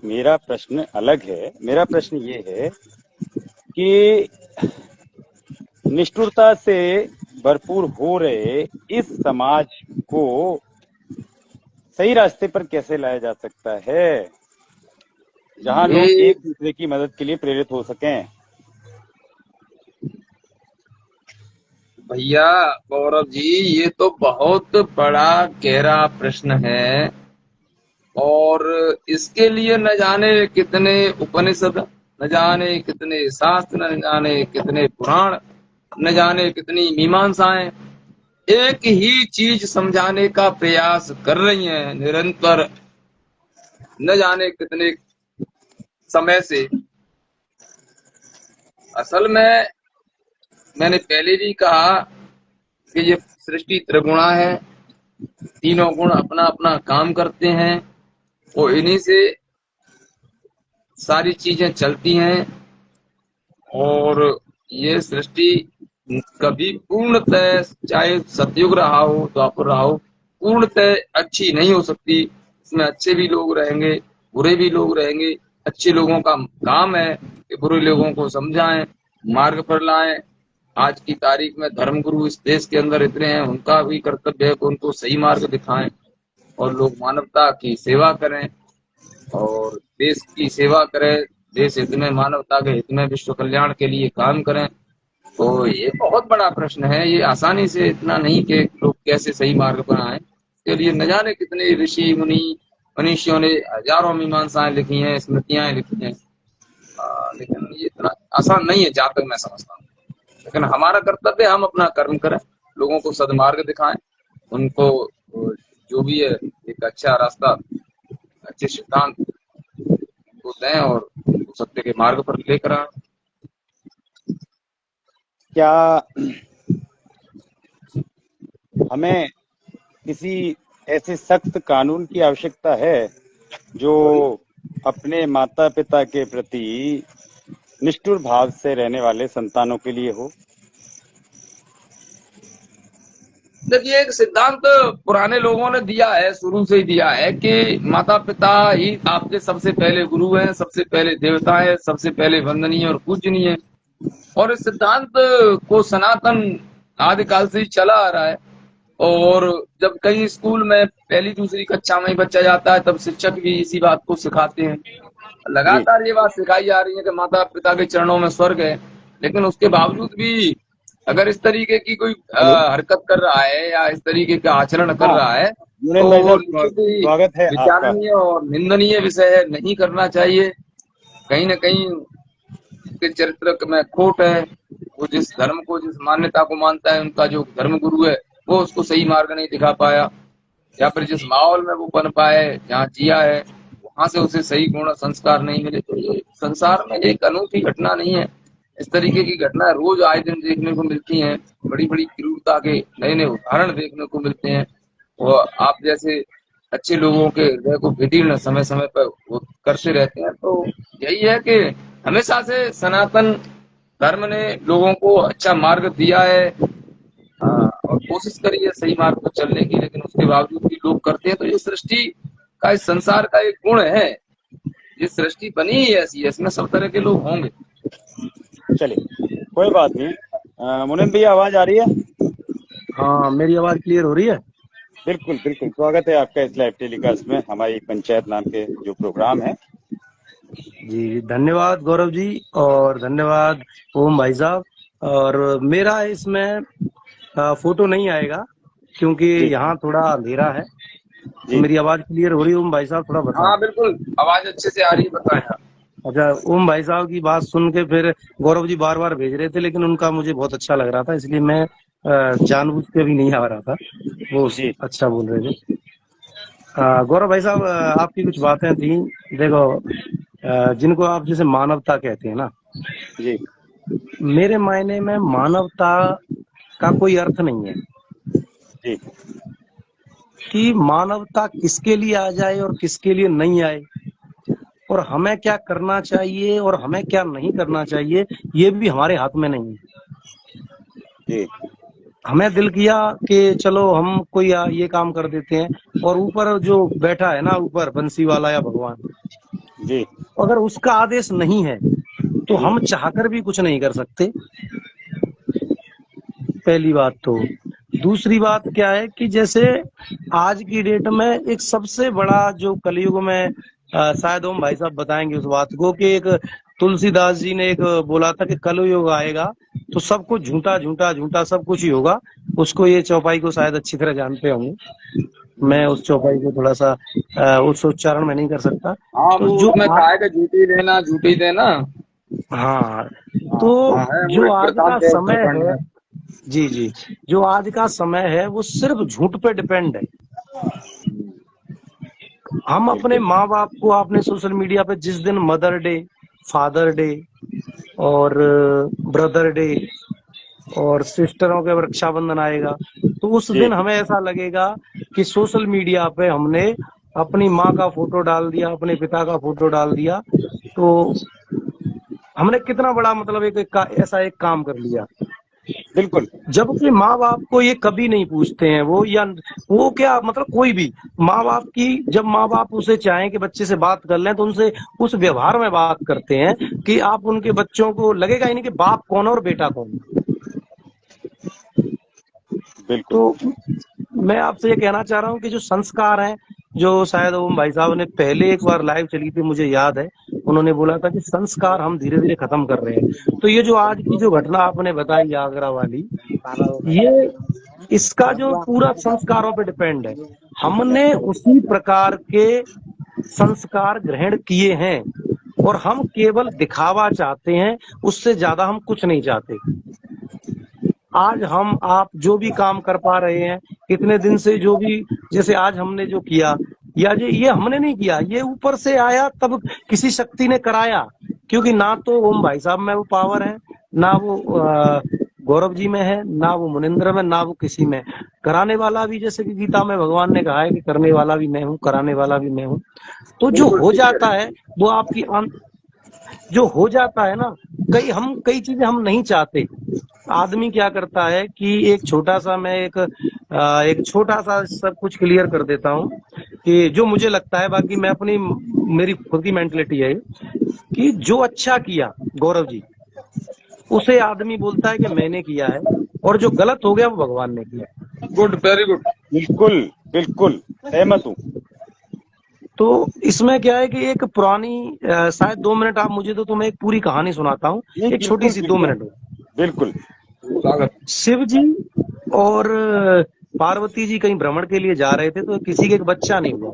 मेरा प्रश्न अलग है। मेरा प्रश्न ये है कि निष्ठुरता से भरपूर हो रहे इस समाज को सही रास्ते पर कैसे लाया जा सकता है, जहां लोग ये एक दूसरे की मदद के लिए प्रेरित हो सकें? भैया गौरव जी, ये तो बहुत बड़ा गहरा प्रश्न है और इसके लिए न जाने कितने उपनिषद, न जाने कितने शास्त्र, न जाने कितने पुराण, न जाने कितनी मीमांसाएं एक ही चीज समझाने का प्रयास कर रही हैं निरंतर, न जाने कितने समय से। असल में मैंने पहले भी कहा कि ये सृष्टि त्रिगुणा है, तीनों गुण अपना अपना काम करते हैं और इन्हीं से सारी चीजें चलती हैं। और ये सृष्टि कभी पूर्णतः, चाहे सतयुग रहा हो द्वापर रहा हो, पूर्णतः अच्छी नहीं हो सकती। इसमें अच्छे भी लोग रहेंगे, बुरे भी लोग रहेंगे। अच्छे लोगों का काम है कि बुरे लोगों को समझाएं, मार्ग पर लाएं, आज की तारीख में धर्मगुरु इस देश के अंदर इतने हैं, उनका भी कर्तव्य है कि उनको सही मार्ग दिखाएं और लोग मानवता की सेवा करें और देश की सेवा करें, देश हित में, मानवता के हित में, विश्व कल्याण के लिए काम करें। तो ये बहुत बड़ा प्रश्न है, ये आसानी से इतना नहीं कि लोग कैसे सही मार्ग पर आए। इसके लिए न जाने कितने ऋषि मुनि मनीषियों ने हजारों मीमांसाएं लिखी हैं, स्मृतियां लिखी हैं। लेकिन ये इतना आसान नहीं है जहां तक मैं समझता हूँ। लेकिन हमारा कर्तव्य, हम अपना कर्म करें, लोगों को सदमार्ग दिखाएं, उनको जो भी है एक अच्छा रास्ता, अच्छे सिद्धांत उनको दें और सत्य के मार्ग पर लेकर आए। क्या हमें किसी ऐसे सख्त कानून की आवश्यकता है जो अपने माता पिता के प्रति निष्ठुर भाव से रहने वाले संतानों के लिए हो? देखिए, एक सिद्धांत पुराने लोगों ने दिया है, शुरू से ही दिया है कि माता पिता ही आपके सबसे पहले गुरु हैं, सबसे पहले देवता है, सबसे पहले वंदनीय और पूजनीय है। और इस सिद्धांत को सनातन आदिकाल से ही चला आ रहा है। और जब कहीं स्कूल में पहली दूसरी कक्षा में ही बच्चा जाता है, तब शिक्षक भी इसी बात को सिखाते हैं। जी, लगातार ये बात सिखाई जा रही है कि माता पिता के चरणों में स्वर्ग है। लेकिन उसके बावजूद भी अगर इस तरीके की कोई हेलो। हरकत कर रहा है या इस तरीके का आचरण कर हाँ, रहा है, मुनीन तो भाई वो साहब, निश्चित ही स्वागत है आपका। विचारणीय और निंदनीय विषय है, नहीं करना चाहिए। कहीं न कहीं उसके चरित्र में खोट है। वो जिस धर्म को, जिस मान्यता को मानता है, उनका जो धर्म गुरु है, वो उसको सही मार्ग नहीं दिखा पाया, या फिर जिस माहौल में वो बन पाए, जहाँ जिया है, वहां से उसे सही गुण और संस्कार नहीं मिले। तो ये संसार में एक अनूठी घटना नहीं है, इस तरीके की घटना रोज आए दिन देखने को मिलती हैं। बड़ी बड़ी क्रूरता के नए नए उदाहरण देखने को मिलते हैं। और आप जैसे अच्छे लोगों के हृदय को विदीर्ण समय समय पर वो करते रहते हैं। तो यही है कि हमेशा से सनातन धर्म ने लोगों को अच्छा मार्ग दिया है, और कोशिश करी है सही मार्ग पर चलने की। लेकिन उसके बावजूद भी लोग करते हैं। तो ये सृष्टि का, इस संसार का एक गुण है, ये सृष्टि बनी ही ऐसी है, इसमें सब तरह के लोग होंगे। चलिए, कोई बात नहीं। मुनीन भैया, आवाज आ रही है? हाँ, मेरी आवाज क्लियर हो रही है? बिल्कुल बिल्कुल, स्वागत है आपका इस लाइव टेलीकास्ट में, हमारी पंचायत नाम के जो प्रोग्राम है। जी, धन्यवाद गौरव जी, और धन्यवाद ओम भाई साहब। और मेरा इसमें फोटो नहीं आएगा क्योंकि जी यहाँ थोड़ा अंधेरा है। तो जी। मेरी आवाज क्लियर हो रही है ओम भाई साहब? थोड़ा बताएं। हाँ बिल्कुल, आवाज अच्छे से आ रही है, बताएं आप। अच्छा, ओम भाई साहब की बात सुन के फिर गौरव जी बार बार भेज रहे थे, लेकिन उनका मुझे बहुत अच्छा लग रहा था, इसलिए मैं जानबूझ के भी नहीं आ रहा था। वो जी अच्छा बोल रहे थे। गौरव भाई साहब, आपकी कुछ बातें थी। देखो, जिनको आप जैसे मानवता कहते हैं ना, जी मेरे मायने में मानवता का कोई अर्थ नहीं है जी कि मानवता किसके लिए आ जाए और किसके लिए नहीं आए, और हमें क्या करना चाहिए और हमें क्या नहीं करना चाहिए, ये भी हमारे हाथ में नहीं है। जी हमें दिल किया कि चलो हम कोई ये काम कर देते हैं, और ऊपर जो बैठा है ना, ऊपर बंसी वाला या भगवान, जी अगर उसका आदेश नहीं है तो जी हम चाहकर भी कुछ नहीं कर सकते, पहली बात तो। दूसरी बात क्या है कि जैसे आज की डेट में एक सबसे बड़ा जो कलयुग में, शायद ओम भाई साहब बताएंगे उस बात को, कि एक तुलसीदास जी ने एक बोला था कि कलयुग आएगा तो सब कुछ झूठा झूठा झूठा सब कुछ ही होगा। उसको, ये चौपाई को शायद अच्छी तरह जानते होंगे, मैं उस चौपाई को थोड़ा सा उस उच्चारण में नहीं कर सकता। हाँ, तो वो जो उसमें कहा है कि झूठी देना झूठी देना। हाँ, हाँ तो हाँ, है वो जो एक आज का वृत्तांत है समय उत्तराखंड है, में। जी जी, जो आज का समय है वो सिर्फ झूठ पे डिपेंड है। हम अपने बिल्कुल। माँ बाप को, आपने सोशल मीडिया पे जिस दिन मदर डे, फादर डे और ब्रदर डे और सिस्टरों के रक्षाबंधन आएगा, तो उस जी दिन हमें ऐसा लगेगा कि सोशल मीडिया पे हमने अपनी माँ का फोटो डाल दिया, अपने पिता का फोटो डाल दिया, तो हमने कितना बड़ा, मतलब ऐसा एक काम कर लिया। बिल्कुल। जबकि माँ बाप को ये कभी नहीं पूछते हैं वो, या वो क्या, मतलब कोई भी माँ बाप की, जब माँ बाप उसे चाहें कि बच्चे से बात कर लें, तो उनसे उस व्यवहार में बात करते हैं कि आप उनके बच्चों को लगेगा ही नहीं कि बाप कौन और बेटा कौन। बिल्कुल। तो मैं आपसे ये कहना चाह रहा हूँ कि जो संस्कार हैं, जो शायद ओम भाई साहब ने पहले एक बार लाइव चली थी, मुझे याद है, उन्होंने बोला था कि संस्कार हम धीरे धीरे खत्म कर रहे हैं। तो ये जो आज की जो घटना आपने बताई आगरा वाली, ये इसका जो पूरा संस्कारों पे डिपेंड है। हमने उसी प्रकार के संस्कार ग्रहण किए हैं और हम केवल दिखावा चाहते हैं, उससे ज्यादा हम कुछ नहीं चाहते। आज हम आप जो भी काम कर पा रहे हैं, इतने दिन से जो भी, जैसे आज हमने जो किया, या ये हमने नहीं किया, ये ऊपर से आया, तब किसी शक्ति ने कराया। क्योंकि ना तो ओम भाई साहब में वो पावर है, ना वो गौरव जी में है, ना वो मुनिंद्र में, ना वो किसी में। कराने वाला भी, जैसे कि गीता में भगवान ने कहा है कि करने वाला भी मैं हूँ, कराने वाला भी मैं हूँ। तो जो बिल्कुल हो ठीक जाता है। है वो आपकी जो हो जाता है ना, कई चीजें हम नहीं चाहते। आदमी क्या करता है कि एक छोटा सा, मैं एक छोटा सा सब कुछ क्लियर कर देता हूँ कि जो मुझे लगता है, बाकी मैं अपनी, मेरी खुद की मेंटलिटी है कि जो अच्छा किया गौरव जी, उसे आदमी बोलता है कि मैंने किया है, और जो गलत हो गया वो भगवान ने किया। Good, very good. बिल्कुल, बिल्कुल, सहमत हूँ। तो इसमें क्या है कि एक पुरानी शायद 2 मिनट आप मुझे दो, तो मैं एक पूरी कहानी सुनाता हूँ, नहीं, एक छोटी बिल्कुल, सी, बिल्कुल, 2 मिनट। बिल्कुल। स्वागत। शिव जी और पार्वती जी कहीं भ्रमण के लिए जा रहे थे, तो किसी के एक बच्चा नहीं हुआ।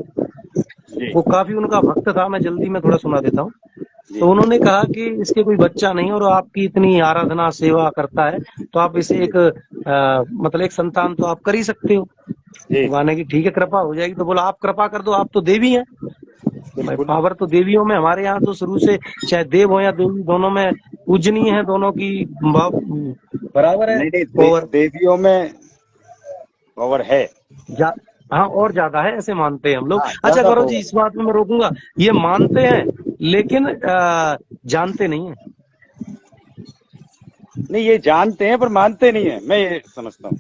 जी, वो काफी उनका भक्त था, मैं जल्दी में थोड़ा सुना देता हूँ। जी, तो उन्होंने कहा कि इसके कोई बच्चा नहीं, और आपकी इतनी आराधना सेवा करता है, तो आप इसे एक मतलब एक संतान तो आप कर ही सकते हो। जी, भगवान ने की ठीक है, कृपा हो जाएगी। तो बोला आप कृपा कर दो, आप तो देवी हैं, भाई बिल्कुल। पावर तो देवियों में, हमारे यहाँ तो शुरू से चाहे देव हो या देवी, दोनों में पूजनीय है, दोनों की बराबर है नहीं, नहीं, पावर। देवियों में पावर है। जा, हाँ, और ज्यादा है ऐसे मानते हैं हम लोग। हाँ, अच्छा ज्यादा गौरव जी, पावर इस बात में मैं रोकूंगा, ये मानते हैं लेकिन जानते नहीं है। नहीं, ये जानते हैं पर मानते नहीं है, मैं ये समझता हूँ।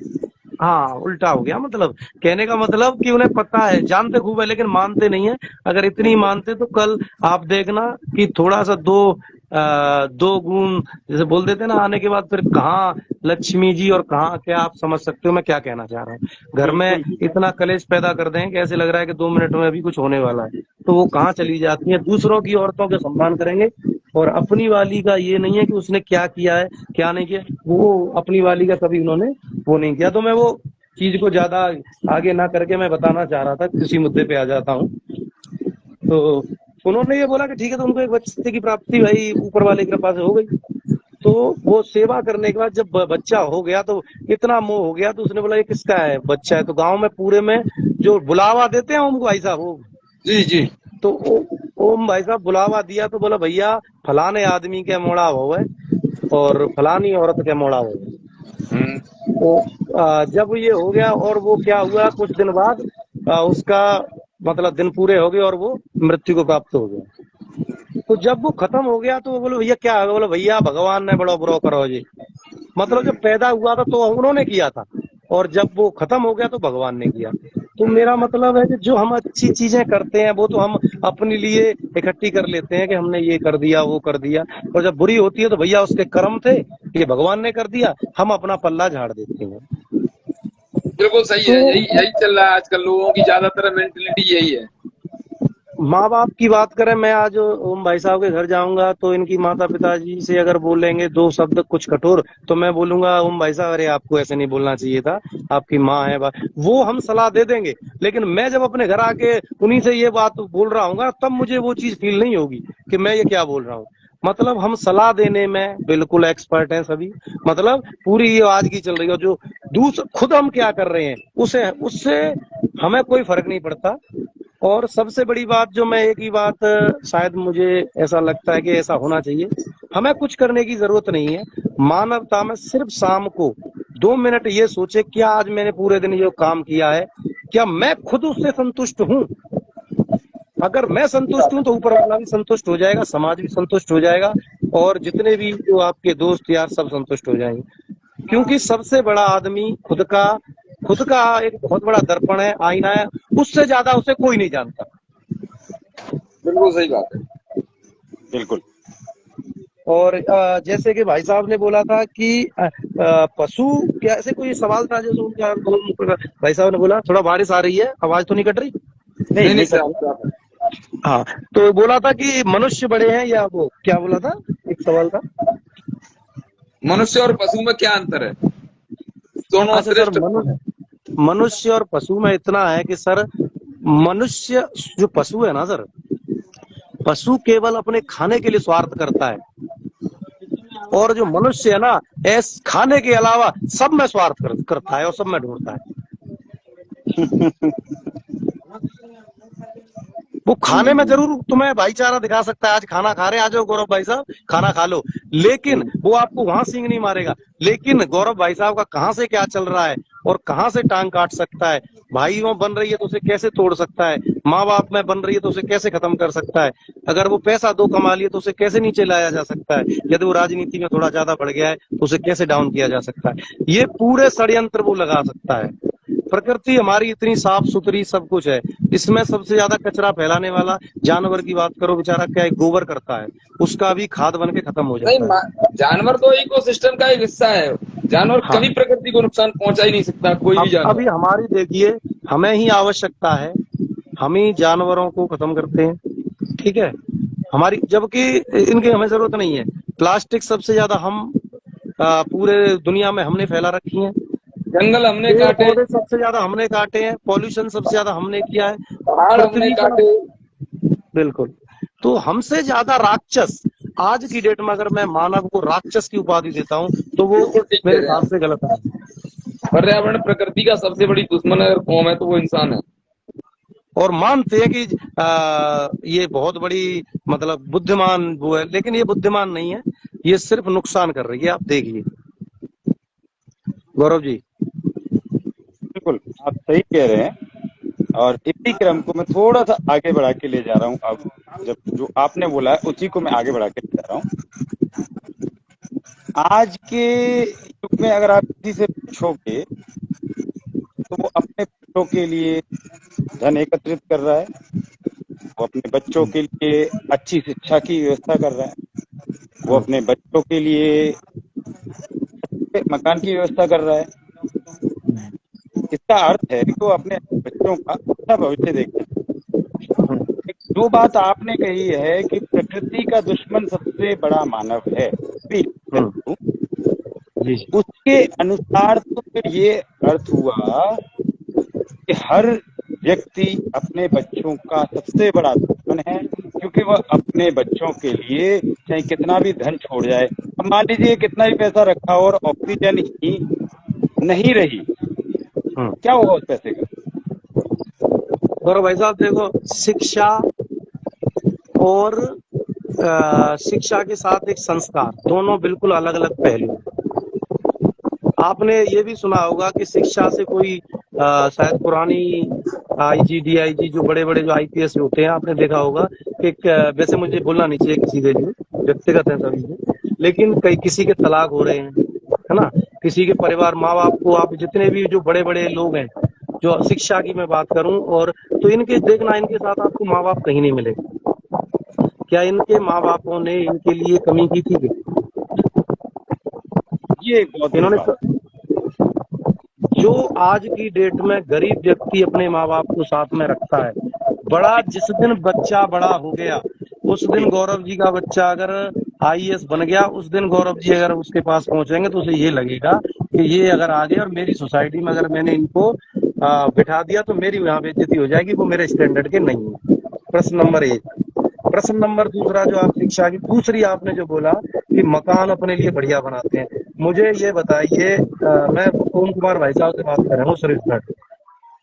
हाँ, उल्टा हो गया, मतलब कहने का मतलब कि उन्हें पता है, जानते खूब है लेकिन मानते नहीं है। अगर इतनी बिल्कुल। मानते तो कल आप देखना कि थोड़ा सा दो गुण जैसे बोल देते ना, आने के बाद फिर कहाँ लक्ष्मी जी और कहाँ क्या, आप समझ सकते हो मैं क्या कहना चाह रहा हूँ। घर में बिल्कुल, बिल्कुल। इतना कलेश पैदा कर दें कि ऐसे लग रहा है कि 2 मिनट में अभी कुछ होने वाला है, तो वो कहाँ चली जाती है। दूसरों की औरतों के सम्मान करेंगे, और अपनी वाली का ये नहीं है कि उसने क्या किया है क्या नहीं किया, वो अपनी वाली का कभी उन्होंने वो नहीं किया। तो मैं वो चीज को ज्यादा आगे ना करके मैं बताना चाह रहा था, किसी मुद्दे पे आ जाता हूँ। तो उन्होंने ये बोला कि ठीक है, तो उनको एक बच्चे की प्राप्ति भाई ऊपर वाले की कृपा से हो गई। तो वो सेवा करने के बाद जब बच्चा हो गया, तो इतना मोह हो गया, तो उसने बोला ये किसका है बच्चा है। तो गांव में पूरे में जो बुलावा देते हैं ओम भाई साहब, वो जी जी। तो ओम भाई साहब बुलावा दिया, तो बोला भैया फलाने आदमी के मोड़ा हो है, और फलानी औरत के मोड़ा हो है। हम्म। तो जब ये हो गया, और वो क्या हुआ, कुछ दिन बाद उसका मतलब दिन पूरे हो गए और वो मृत्यु को प्राप्त हो गया। तो जब वो खत्म हो गया, तो वो बोले भैया क्या होगा, बोले भैया भगवान ने बड़ा बुरा करो जी। मतलब जब पैदा हुआ था तो उन्होंने किया था, और जब वो खत्म हो गया तो भगवान ने किया। तो मेरा मतलब है कि जो हम अच्छी चीजें करते हैं वो तो हम अपने लिए इकट्ठी कर लेते हैं कि हमने ये कर दिया वो कर दिया, और जब बुरी होती है तो भैया उसके कर्म थे, ये भगवान ने कर दिया, हम अपना पल्ला झाड़ देते हैं। बिल्कुल सही तो है, यही यही चल रहा है आजकल, लोगों की ज्यादातर मेंटेलिटी यही है। माँ बाप की बात करें, मैं आज ओम भाई साहब के घर जाऊंगा, तो इनकी माता पिताजी से अगर बोलेंगे दो शब्द कुछ कठोर, तो मैं बोलूंगा ओम भाई साहब अरे आपको ऐसे नहीं बोलना चाहिए था, आपकी माँ है वो हम सलाह दे देंगे। लेकिन मैं जब अपने घर आके उन्हीं से ये बात बोल रहा हूँ, तब मुझे वो चीज फील नहीं होगी कि मैं ये क्या बोल रहा हूँ। मतलब हम सलाह देने में बिल्कुल एक्सपर्ट हैं सभी। मतलब पूरी ये आज की चल रही है, जो खुद हम क्या कर रहे हैं उसे उससे हमें कोई फर्क नहीं पड़ता। और सबसे बड़ी बात, जो मैं एक ही बात शायद मुझे ऐसा लगता है कि ऐसा होना चाहिए, हमें कुछ करने की जरूरत नहीं है। मानवता में सिर्फ शाम को 2 मिनट ये सोचे, क्या आज मैंने पूरे दिन ये काम किया है, क्या मैं खुद उससे संतुष्ट हूँ। अगर मैं संतुष्ट हूँ तो ऊपर वाला भी संतुष्ट हो जाएगा, समाज भी संतुष्ट हो जाएगा, और जितने भी जो आपके दोस्त यार सब संतुष्ट हो जाएंगे। क्योंकि सबसे बड़ा आदमी खुद का एक बहुत बड़ा दर्पण है, आईना है, उससे ज्यादा उसे कोई नहीं जानता। बिल्कुल सही बात है। बिल्कुल। और जैसे कि भाई साहब ने बोला था कि पशु, क्या ऐसे कोई सवाल था जैसे उनका भाई साहब ने बोला, थोड़ा बारिश आ रही है, आवाज तो नहीं कट रही? नहीं नहीं नहीं नहीं साहब कर साहब। हाँ, तो बोला था कि मनुष्य बड़े हैं या वो क्या बोला था, एक सवाल था। मनुष्य और पशु में क्या अंतर है? दोनों अच्छा सर, श्रेष्ठ कौन है? मनुष्य और पशु में इतना है कि सर, मनुष्य जो पशु है ना सर, पशु केवल अपने खाने के लिए स्वार्थ करता है, और जो मनुष्य है ना, ऐस खाने के अलावा सब में स्वार्थ करता है और सब में ढूंढता है। वो खाने में जरूर तुम्हें भाईचारा दिखा सकता है, आज खाना खा रहे हैं, आ जाओ गौरव भाई साहब खाना खा लो, लेकिन वो आपको वहां सींग नहीं मारेगा। लेकिन गौरव भाई साहब का कहां से क्या चल रहा है और कहां से टांग काट सकता है, भाइयों बन रही है तो उसे कैसे तोड़ सकता है, माँ बाप में बन रही है तो उसे कैसे खत्म कर सकता है, अगर वो पैसा दो कमा लिए तो उसे कैसे नीचे लाया जा सकता है, यदि वो राजनीति में थोड़ा ज्यादा बढ़ गया है तो उसे कैसे डाउन किया जा सकता है, ये पूरे षड्यंत्र वो लगा सकता है। प्रकृति हमारी इतनी साफ सुथरी सब कुछ है, इसमें सबसे ज्यादा कचरा फैलाने वाला जानवर की बात करो, बेचारा क्या है, गोबर करता है, उसका भी खाद बन के खत्म हो नहीं जाता है। जानवर तो इकोसिस्टम का एक हिस्सा है। जानवर हाँ, कभी प्रकृति को नुकसान पहुंचा ही नहीं सकता, कोई भी अब जानवर। अभी हमारी देखिए, हमें ही आवश्यकता है, हम ही जानवरों को खत्म करते हैं, ठीक है, हमारी, जबकि इनकी हमें जरूरत नहीं है। प्लास्टिक सबसे ज्यादा हम पूरे दुनिया में हमने फैला रखी है, जंगल हमने पेड़ काटे, पौधे सबसे ज्यादा हमने काटे हैं, पॉल्यूशन सबसे ज्यादा हमने किया है, पहाड़ हमने पृथ्वी का, काटे। बिल्कुल, तो हमसे ज्यादा राक्षस आज की डेट में, अगर मैं मानव को राक्षस की उपाधि देता हूँ तो वो बिल्कुल ठीक मेरे कह रहे हिसाब हैं से गलत है। आप। पर्यावरण प्रकृति का सबसे बड़ी दुश्मन अगर कौम है तो वो इंसान है। और मानते हैं कि ये बहुत बड़ी मतलब बुद्धिमान वो है, लेकिन ये बुद्धिमान नहीं है, ये सिर्फ नुकसान कर रही है, आप देखिए गौरव जी। बिल्कुल आप सही कह रहे हैं। और इसी क्रम को मैं थोड़ा सा आगे बढ़ा के ले जा रहा हूँ। अब जब जो आपने बोला है उसी को मैं आगे बढ़ा के ले जा रहा हूँ। आज के युग में अगर आप किसी से पूछोगे तो वो अपने बच्चों के लिए धन एकत्रित कर रहा है, वो अपने बच्चों के लिए अच्छी शिक्षा की व्यवस्था कर रहा है, वो अपने बच्चों के लिए अच्छे मकान की व्यवस्था कर रहा है। इसका अर्थ है कि वो अपने बच्चों का अच्छा भविष्य देखना है। जो बात आपने कही है कि प्रकृति का दुश्मन सबसे बड़ा मानव है, भी हम्म, जी जी। उसके अनुसार तो फिर ये अर्थ हुआ कि हर व्यक्ति अपने बच्चों का सबसे बड़ा दुश्मन है, क्योंकि वह अपने बच्चों के लिए चाहे कितना भी धन छोड़ जाए, अब मान लीजिए कितना भी पैसा रखा हो और ऑक्सीजन ही नहीं रही, हम्म, क्या होगा उस पैसे का? गौरव भाई साहब देखो, शिक्षा और शिक्षा के साथ एक संस्कार, दोनों बिल्कुल अलग अलग पहलू हैं। आपने ये भी सुना होगा कि शिक्षा से कोई शायद पुरानी आईजी डीआईजी जो बड़े बड़े जो आईपीएस होते हैं, आपने देखा होगा कि वैसे मुझे बोलना नहीं चाहिए किसी के लिए, व्यक्तिगत है सभी के, लेकिन कई किसी के तलाक हो रहे हैं, है ना, किसी के परिवार माँ बाप को, आप जितने भी जो बड़े बड़े लोग हैं, जो शिक्षा की मैं बात करूं, और तो इनके देखना, इनके साथ आपको माँ बाप कहीं नहीं मिलेगा। क्या इनके माँ बापों ने इनके लिए कमी की थी? ये एक बहुत बड़ी इन्होंने, बात है। जो आज की डेट में गरीब व्यक्ति अपने माँ बाप को साथ में रखता है, बड़ा जिस दिन बच्चा बड़ा हो गया, उस दिन गौरव जी का बच्चा अगर आईएएस बन गया, उस दिन गौरव जी अगर उसके पास पहुंचेंगे तो उसे ये लगेगा कि ये अगर आ गए और मेरी सोसाइटी में अगर मैंने इनको बिठा दिया तो मेरी यहाँ बेइज्जती हो जाएगी, वो मेरे स्टैंडर्ड के नहीं है। प्रश्न नंबर एक। प्रश्न नंबर दूसरा, जो आप शिक्षा की दूसरी आपने जो बोला कि मकान अपने लिए बढ़िया बनाते हैं, मुझे ये बताइए, मैं ओम कुमार भाई साहब से बात कर रहा हूँ सुरेश।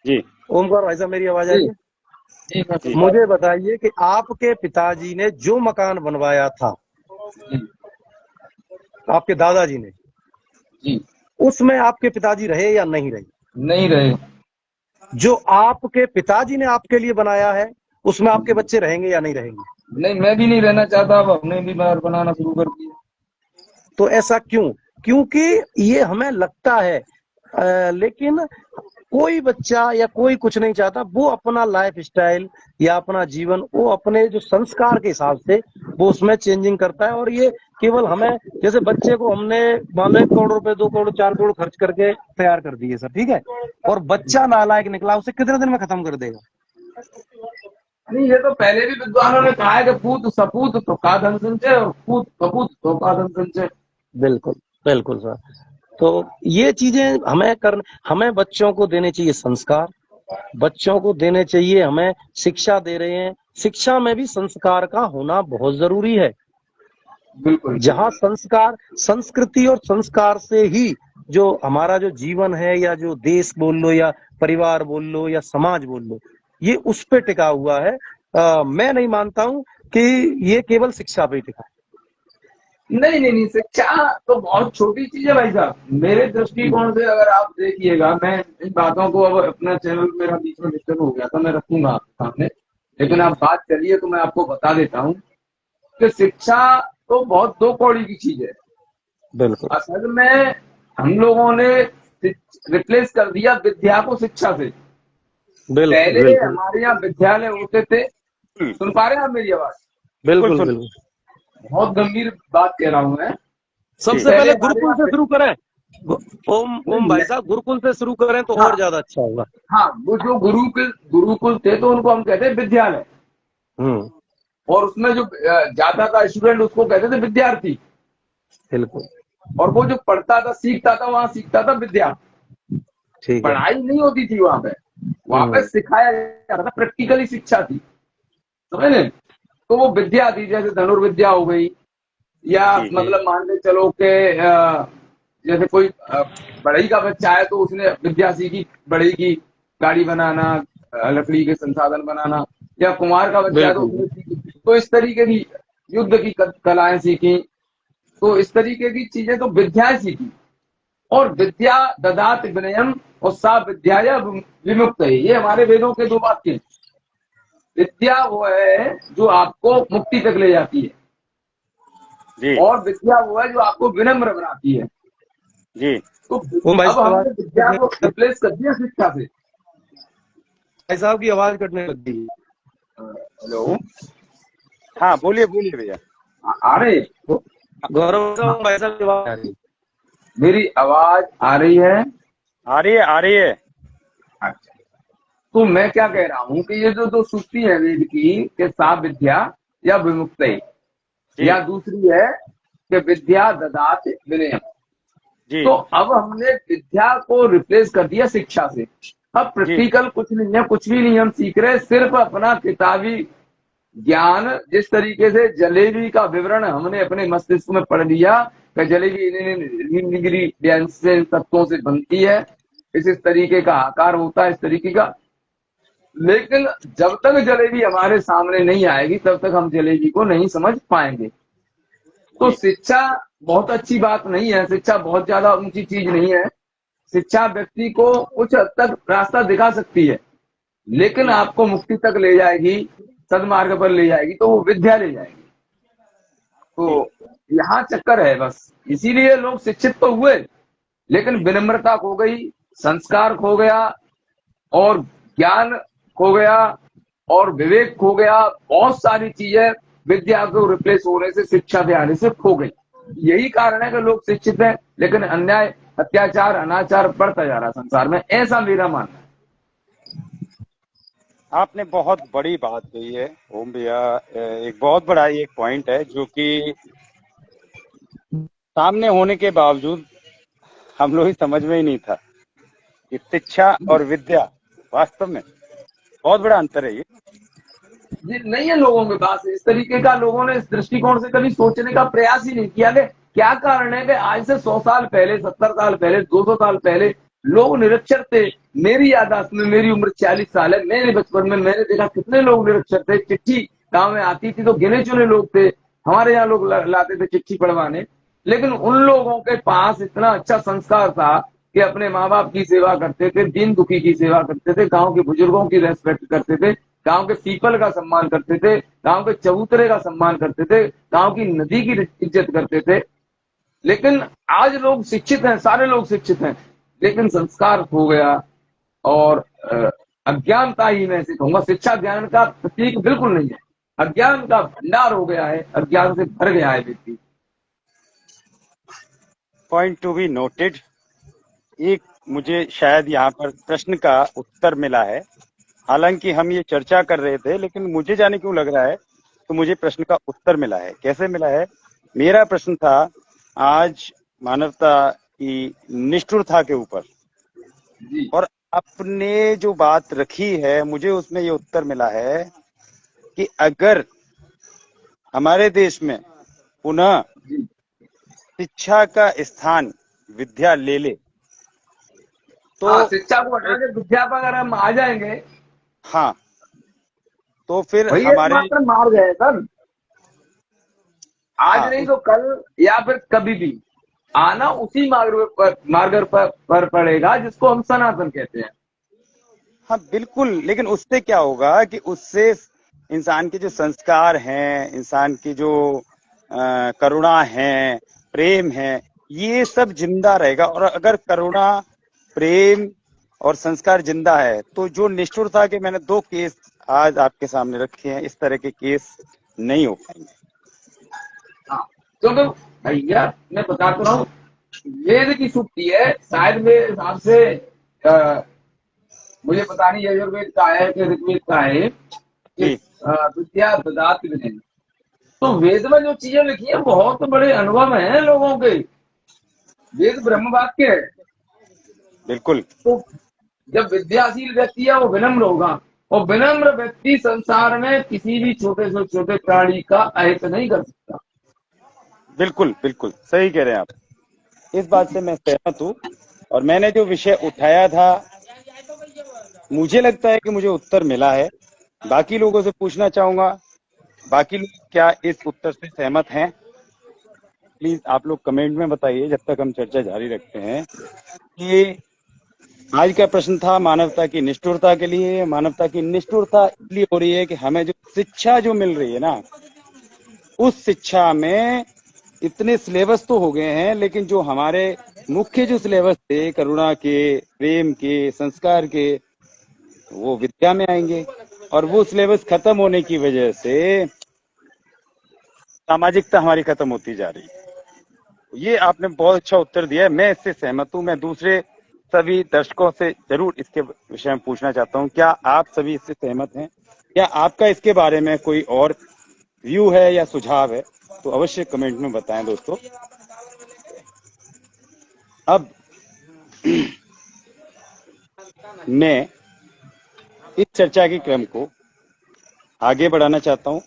जी ओम कुमार भाई साहब, मेरी आवाज आ रही जी है? जी मैं जी सुनता मुझे बताइए कि आपके पिताजी ने जो मकान बनवाया था, हूँ। आपके दादाजी ने, जी उसमें आपके पिताजी रहे या नहीं रहे? नहीं रहे। जो आपके पिताजी ने आपके लिए बनाया है, उसमें आपके बच्चे रहेंगे या नहीं रहेंगे? नहीं मैं भी नहीं रहना चाहता, अब हमने भी बाहर बनाना शुरू कर दिया। तो ऐसा क्यों? क्योंकि ये हमें लगता है, लेकिन कोई बच्चा या कोई कुछ नहीं चाहता, वो अपना लाइफ स्टाइल या अपना जीवन वो अपने जो संस्कार के हिसाब से वो उसमें चेंजिंग करता है। और ये केवल हमें, जैसे बच्चे को हमने मान लो 1 करोड़ रुपए, 2 करोड़, 4 करोड़ खर्च करके तैयार कर दिए सर, ठीक है, और बच्चा नालायक निकला, उसे कितने दिन में खत्म कर देगा? नहीं, ये तो पहले भी विद्वानों ने कहा है कि पूत सपूत तो का धन संचय और पूत कपूत तो का धन संचय। बिल्कुल बिल्कुल सर। तो ये चीजें हमें बच्चों को देने चाहिए संस्कार, बच्चों को देने चाहिए, हमें शिक्षा दे रहे हैं, शिक्षा में भी संस्कार का होना बहुत जरूरी है। बिल्कुल। जहाँ संस्कार, संस्कृति और संस्कार से ही जो हमारा जो जीवन है, या जो देश बोल लो, या परिवार बोल लो, या समाज बोल लो, ये उस पे टिका हुआ है। मैं नहीं मानता हूँ कि ये केवल शिक्षा पे टिका है। नहीं नहीं नहीं, शिक्षा तो बहुत छोटी चीज है भाई साहब। मेरे दृष्टिकोण से अगर आप देखिएगा, मैं इन बातों को, अब अपना चैनल मेरा बीच में डिस्टर्ब हो गया था, मैं रखूंगा आपके सामने, लेकिन आप बात करिए तो मैं आपको बता देता हूँ कि शिक्षा तो बहुत दो कौड़ी की चीज है। बिल्कुल असल में हम लोगों ने रिप्लेस कर दिया विद्या को शिक्षा से। बिल्कुल पहले बिल्कुल हमारे यहाँ विद्यालय होते थे। सुन पा रहे हैं आप मेरी आवाज? बिल्कुल बिल्कुल। बहुत गंभीर बात कह रहा हूं मैं। सबसे पहले गुरुकुल से शुरू करें। ओम भाई साहब, गुरुकुल से शुरू करें तो और ज्यादा अच्छा होगा। हाँ, वो जो गुरुकुल थे तो उनको हम कहते हैं विद्यालय, और उसमें जो जाता था स्टूडेंट उसको कहते थे विद्यार्थी। बिल्कुल। और वो जो पढ़ता था, सीखता था, वहां सीखता था विद्या। ठीक है। पढ़ाई नहीं होती थी वहां पे सिखाया जाता था, प्रैक्टिकली शिक्षा थी, समझ लें। तो वो विद्या थी, जैसे धनुर्विद्या हो गई, या मतलब मान के चलो के जैसे कोई बढ़ई का बच्चा है तो उसने विद्या सीखी, बढ़ई की गाड़ी बनाना, लकड़ी के संसाधन बनाना, या कुमार का बच्चा है तो उसने सीखी। तो इस तरीके की युद्ध की कलाएं सीखी, तो इस तरीके की चीजें तो विद्याएं सीखी। और विद्या ददात विनयम और सा विद्या विमुक्त है, ये हमारे वेदों के दो वाक्य हैं। विद्या वो है जो आपको मुक्ति तक ले जाती है जी, और विद्या वो है जो आपको विनम्र बनाती है जी। तो अब हमने विद्या को रिप्लेस कर दिया शिक्षा से। भाई साहब की आवाज कटने लग गई। हेलो, हाँ बोलिए बोलिए भैया। आ रहे गौरव साहब, भाई साहब की आवाज आ रही, मेरी आवाज आ रही है? आ रही है आ रही है। अच्छा, तो मैं क्या कह रहा हूँ कि ये जो दो सूक्ति है वेद की कि सा विद्या या विमुक्त, या दूसरी है कि विद्या ददात विनयम, तो अब हमने विद्या को रिप्लेस कर दिया शिक्षा से। अब प्रैक्टिकल कुछ नहीं है, कुछ भी नहीं हम सीख रहे, सिर्फ अपना किताबी ज्ञान। जिस तरीके से जलेबी का विवरण हमने अपने मस्तिष्क में पढ़ लिया कि जलेबी इंग्रेडिएंट्स से, तत्वों से बनती है, इस तरीके का आकार होता है, इस तरीके का, लेकिन जब तक जलेबी हमारे सामने नहीं आएगी तब तक हम जलेबी को नहीं समझ पाएंगे। तो शिक्षा बहुत अच्छी बात नहीं है, शिक्षा बहुत ज्यादा ऊंची चीज नहीं है। शिक्षा व्यक्ति को कुछ हद तक रास्ता दिखा सकती है, लेकिन आपको मुक्ति तक ले जाएगी, सदमार्ग पर ले जाएगी, तो वो विद्या ले जाएगी। तो यहाँ चक्कर है बस। इसीलिए लोग शिक्षित तो हुए, लेकिन विनम्रता खो गई, संस्कार खो गया, और ज्ञान खो गया, और विवेक खो गया। बहुत सारी चीजें विद्या को रिप्लेस होने से, शिक्षा के आने से खो गई। यही कारण है कि लोग शिक्षित हैं लेकिन अन्याय, अत्याचार, अनाचार बढ़ता जा रहा संसार में, ऐसा मेरा मानना है। आपने बहुत बड़ी बात कही है ओम भैया। एक बहुत बड़ा एक पॉइंट है जो कि सामने होने के बावजूद हम लोग ही समझ में ही नहीं था कि शिक्षा और विद्या वास्तव में बहुत बड़ा अंतर है। ये नहीं है लोगों के पास इस तरीके का, लोगों ने इस दृष्टिकोण से कभी सोचने का प्रयास ही नहीं किया कि क्या कारण है कि आज से 100 साल पहले, 70 साल पहले, 200 साल पहले लोग निरक्षर थे। मेरी याददाश्त में, मेरी उम्र 40 साल है, मेरे बचपन में मैंने देखा कितने लोग निरक्षर थे। चिट्ठी गांव में आती थी तो गिने चुने लोग थे, हमारे यहाँ लोग लाते थे चिट्ठी पढ़वाने, लेकिन उन लोगों के पास इतना अच्छा संस्कार था कि अपने माँ बाप की सेवा करते थे, दीन दुखी की सेवा करते थे, गांव के बुजुर्गों की रेस्पेक्ट करते थे, गांव के पीपल का सम्मान करते थे, गांव के चबूतरे का सम्मान करते थे, गांव की नदी की इज्जत करते थे। लेकिन आज लोग शिक्षित हैं, सारे लोग शिक्षित हैं, लेकिन संस्कार खो गया, और अज्ञानता ही मैं से कहूंगा। शिक्षा ज्ञान का प्रतीक बिल्कुल नहीं है, अज्ञान का भंडार हो गया है, अज्ञान से भर गया है व्यक्ति। Point to be noted. एक मुझे शायद यहाँ पर प्रश्न का उत्तर मिला है, हालांकि हम ये चर्चा कर रहे थे, लेकिन मुझे जाने क्यों लग रहा है तो मुझे प्रश्न का उत्तर मिला है। कैसे मिला है? मेरा प्रश्न था आज मानवता की निष्ठुरता के ऊपर, जी और आपने जो बात रखी है मुझे उसमें ये उत्तर मिला है कि अगर हमारे देश में पुनः जी शिक्षा का स्थान विद्या ले ले तो हाँ, शिक्षा को हटा के विद्या पर अगर हम आ जाएंगे, हाँ, तो फिर वही हमारे एकमात्र मार्ग है सर। आज हाँ नहीं तो कल या फिर कभी भी आना उसी मार्ग पर पड़ेगा जिसको हम सनातन कहते हैं। हाँ बिल्कुल, लेकिन उससे क्या होगा कि उससे इंसान के जो संस्कार हैं, इंसान की जो करुणा है, प्रेम है, ये सब जिंदा रहेगा। और अगर करुणा, प्रेम और संस्कार जिंदा है तो जो निष्ठुरता के मैंने 2 केस आज आपके सामने रखे हैं, इस तरह के केस नहीं हो पाएंगे। हाँ, क्योंकि भैया मैं बता तो रहा हूँ, वेद की सूक्ति है शायद मेरे हिसाब से, मुझे पता नहीं यजुर्वेद का है कि ऋग्वेद का है कि जी विद्या ददाति विनय। तो वेद में जो चीजें लिखी है बहुत बड़े अनुभव हैं लोगों के। वेद ब्रह्म वाक्य है। बिल्कुल तो जब विद्याशील व्यक्ति है वो विनम्र होगा, और विनम्र व्यक्ति संसार में किसी भी छोटे से छोटे प्राणी का अहित नहीं कर सकता। बिल्कुल बिल्कुल सही कह रहे हैं आप, इस बात से मैं सहमत हूँ। और मैंने जो विषय उठाया था, मुझे लगता है कि मुझे उत्तर मिला है। बाकी लोगों से पूछना चाहूंगा, बाकी लोग क्या इस उत्तर से सहमत हैं? प्लीज आप लोग कमेंट में बताइए जब तक हम चर्चा जारी रखते हैं। कि आज का प्रश्न था मानवता की निष्ठुरता के लिए। मानवता की निष्ठुरता इसलिए हो रही है कि हमें जो शिक्षा जो मिल रही है ना, उस शिक्षा में इतने सिलेबस तो हो गए हैं, लेकिन जो हमारे मुख्य जो सिलेबस थे करुणा के, प्रेम के, संस्कार के, वो विद्या में आएंगे। और वो सिलेबस खत्म होने की वजह से सामाजिकता हमारी खत्म होती जा रही है। ये आपने बहुत अच्छा उत्तर दिया है, मैं इससे सहमत हूँ। मैं दूसरे सभी दर्शकों से जरूर इसके विषय में पूछना चाहता हूँ, क्या आप सभी इससे सहमत हैं? क्या आपका इसके बारे में कोई और व्यू है या सुझाव है? तो अवश्य कमेंट में बताएं दोस्तों। अब मैं इस चर्चा के क्रम को आगे बढ़ाना चाहता हूँ।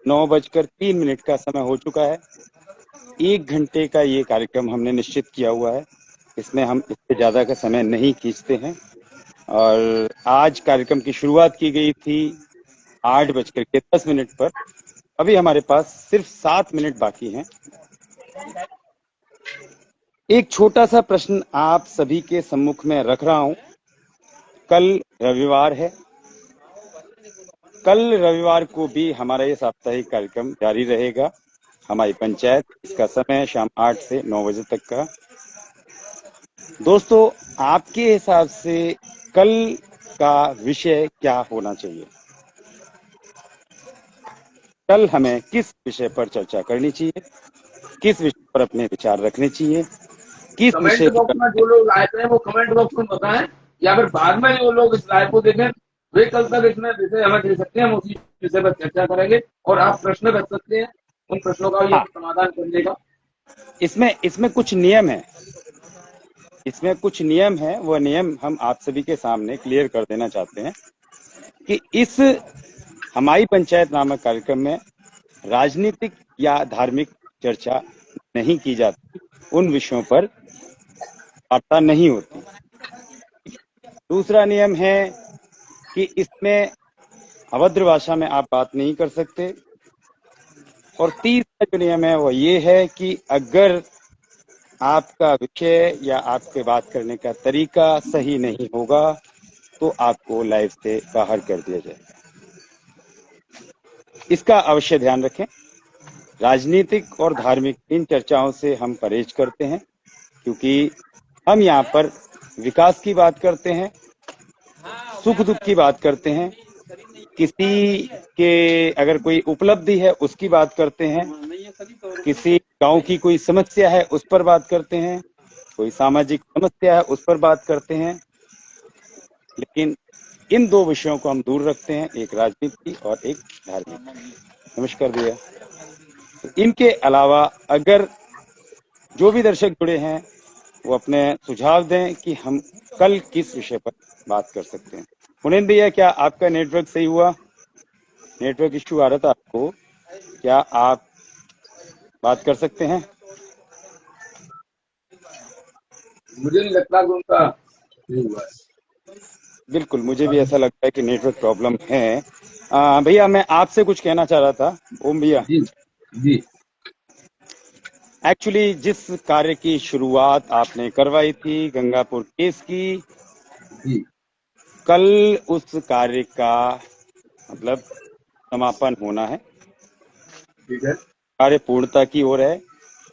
9:03 का समय हो चुका है। 1 घंटे का ये कार्यक्रम हमने निश्चित किया हुआ है, इसमें हम इससे ज्यादा का समय नहीं खींचते हैं। और आज कार्यक्रम की शुरुआत की गई थी 8:10 पर। अभी हमारे पास सिर्फ 7 मिनट बाकी हैं। एक छोटा सा प्रश्न आप सभी के सम्मुख में रख रहा हूं। कल रविवार है, कल रविवार को भी हमारा ये साप्ताहिक कार्यक्रम जारी रहेगा, हमारी पंचायत। इसका समय शाम 8 से 9 बजे तक का। दोस्तों, आपके हिसाब से कल का विषय क्या होना चाहिए? कल हमें किस विषय पर चर्चा करनी चाहिए? किस विषय पर अपने विचार रखने चाहिए? किस कमेंट विषय बॉक्स में जो लोग आए थे वो कमेंट बॉक्स में बताएं, या फिर बाद में जो लोग इस लाइव को देखें वे कल तक इसमें विषय हमें दे सकते हैं, हम उसी विषय पर चर्चा करेंगे। और आप प्रश्न रख सकते हैं, उन प्रश्नों का भी हाँ, समाधान कर देगा। इसमें कुछ नियम है, इसमें कुछ नियम है। वह नियम हम आप सभी के सामने क्लियर कर देना चाहते हैं कि इस हमारी पंचायत नामक कार्यक्रम में राजनीतिक या धार्मिक चर्चा नहीं की जाती, उन विषयों पर वार्ता नहीं होती। दूसरा नियम है कि इसमें अभद्र भाषा में आप बात नहीं कर सकते। और तीसरा जो नियम है वो ये है कि अगर आपका विषय या आपके बात करने का तरीका सही नहीं होगा तो आपको लाइव से बाहर कर दिया जाएगा। इसका अवश्य ध्यान रखें। राजनीतिक और धार्मिक इन चर्चाओं से हम परहेज करते हैं, क्योंकि हम यहाँ पर विकास की बात करते हैं, सुख दुख की बात करते हैं, किसी के अगर कोई उपलब्धि है उसकी बात करते हैं, किसी गांव की कोई समस्या है उस पर बात करते हैं, कोई सामाजिक समस्या है उस पर बात करते हैं, लेकिन इन दो विषयों को हम दूर रखते हैं, एक राजनीति और एक धार्मिक। नमस्कार भैया। इनके अलावा अगर जो भी दर्शक जुड़े हैं वो अपने सुझाव दें कि हम कल किस विषय पर बात कर सकते हैं। मुनीन भैया, क्या आपका नेटवर्क सही हुआ? नेटवर्क इश्यू आ रहा था आपको, क्या आप बात कर सकते हैं? मुझे नहीं लगता कि उनका नहीं हुआ है। बिल्कुल, मुझे भी ऐसा लगता है कि नेटवर्क प्रॉब्लम है। भैया, मैं आपसे कुछ कहना चाह रहा था। ओम भैया, जी जी एक्चुअली जिस कार्य की शुरुआत आपने करवाई थी गंगापुर केस की, जी कल उस कार्य का मतलब समापन होना है। ठीक है। कार्य पूर्णता की ओर है।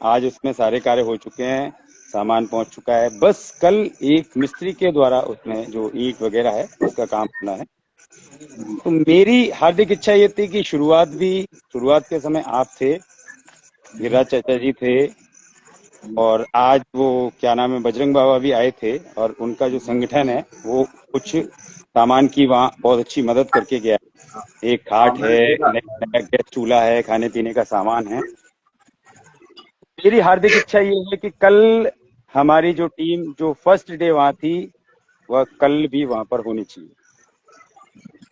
आज उसमें सारे कार्य हो चुके हैं, सामान पहुंच चुका है। बस कल एक मिस्त्री के द्वारा उसमें जो ईंट वगैरह है उसका काम होना है। तो मेरी हार्दिक इच्छा ये थी कि शुरुआत के समय आप थे, गिरिराज चाचा जी थे, और आज वो क्या नाम है बजरंग बाबा भी आए थे, और उनका जो संगठन है वो कुछ सामान की वहाँ बहुत अच्छी मदद करके गया। एक हाँ, खाट मैंने है, देखा। नया गैस चूल्हा है, खाने पीने का सामान है। मेरी हार्दिक इच्छा ये है कि कल हमारी जो टीम जो फर्स्ट डे वहाँ थी वह कल भी वहाँ पर होनी चाहिए।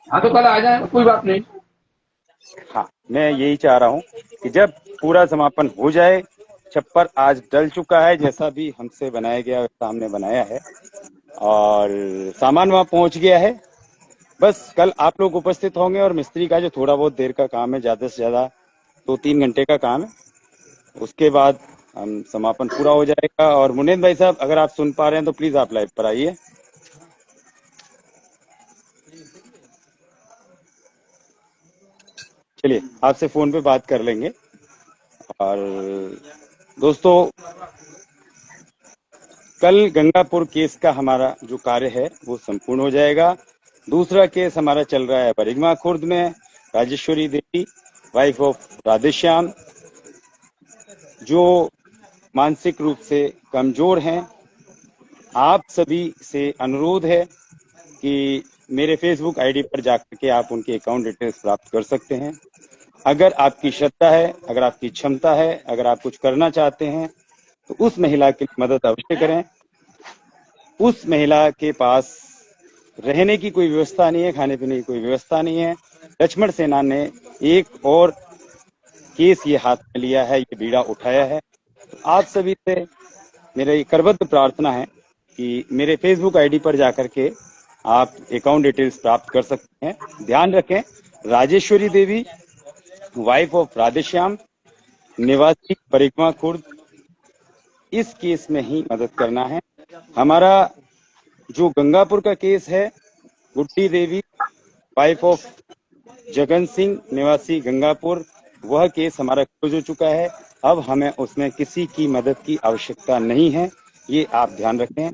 हाँ, तो कल आ जाए, कोई बात नहीं। हाँ, मैं यही चाह रहा हूँ कि जब पूरा समापन हो जाए, छप्पर आज डल चुका है, जैसा भी हमसे बनाया गया वैसा हमने बनाया है, और सामान वहाँ पहुँच गया है। बस कल आप लोग उपस्थित होंगे, और मिस्त्री का जो थोड़ा बहुत देर का काम है, ज्यादा से ज्यादा 2-3 घंटे का काम है, उसके बाद हम समापन पूरा हो जाएगा। और मुनीन भाई साहब, अगर आप सुन पा रहे हैं तो प्लीज आप लाइव पर आइए। चलिए, आपसे फोन पे बात कर लेंगे। और दोस्तों, कल गंगापुर केस का हमारा जो कार्य है वो संपूर्ण हो जाएगा। दूसरा केस हमारा चल रहा है बरिगमा खुर्द में, राजेश्वरी देवी, वाइफ ऑफ राधेश्याम, जो मानसिक रूप से कमजोर हैं। आप सभी से अनुरोध है कि मेरे फेसबुक आईडी पर जाकर के आप उनके अकाउंट डिटेल्स प्राप्त कर सकते हैं। अगर आपकी श्रद्धा है, अगर आपकी क्षमता है, अगर आप कुछ करना चाहते हैं तो उस महिला की मदद अवश्य करें। उस महिला के पास रहने की कोई व्यवस्था नहीं है, खाने पीने की कोई व्यवस्था नहीं है। लक्ष्मण सेना ने एक और केस ये हाथ में लिया है, ये बीड़ा उठाया है। तो आप सभी से मेरी करबद्ध प्रार्थना है कि मेरे फेसबुक आईडी पर जाकर के आप अकाउंट डिटेल्स प्राप्त कर सकते हैं। ध्यान रखें, राजेश्वरी देवी, वाइफ ऑफ राधेश्याम, निवासी परिक्रमा खुर्द, इस केस में ही मदद करना है। हमारा जो गंगापुर का केस है, गुड्डी देवी, वाइफ ऑफ जगन सिंह, निवासी गंगापुर, वह केस हमारा क्लोज हो चुका है। अब हमें उसमें किसी की मदद की आवश्यकता नहीं है, ये आप ध्यान रखें।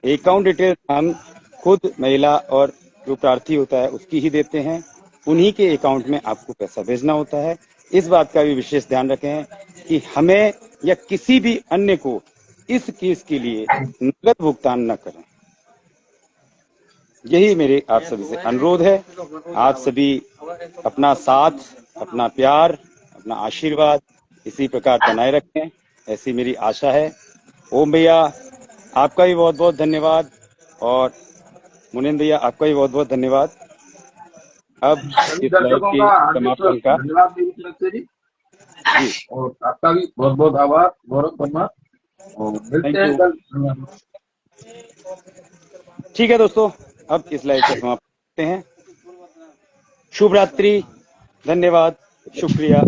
अकाउंट डिटेल हम खुद महिला और जो प्रार्थी होता है उसकी ही देते हैं, उन्हीं के अकाउंट में आपको पैसा भेजना होता है। इस बात का भी विशेष ध्यान रखें कि हमें या किसी भी अन्य को इस केस के लिए नकद भुगतान न करें। यही मेरे आप सभी से अनुरोध है। आप सभी अपना साथ, अपना प्यार, अपना आशीर्वाद इसी प्रकार बनाए रखें, ऐसी मेरी आशा है। ओम भैया, आपका भी बहुत बहुत धन्यवाद, और मुनीन भैया आपका भी बहुत बहुत धन्यवाद। अब सभी इस लाइव दर्शकों के का हार्दिक समापन का धन्यवाद मेरी तरफ से जी, जी, और आपका भी बहुत बहुत आभार गौरव शर्मा, और मिलते थैंक हैं यू। कल। ठीक है दोस्तों, अब इस लाइव का समापन करते हैं। शुभ रात्रि, धन्यवाद, शुक्रिया।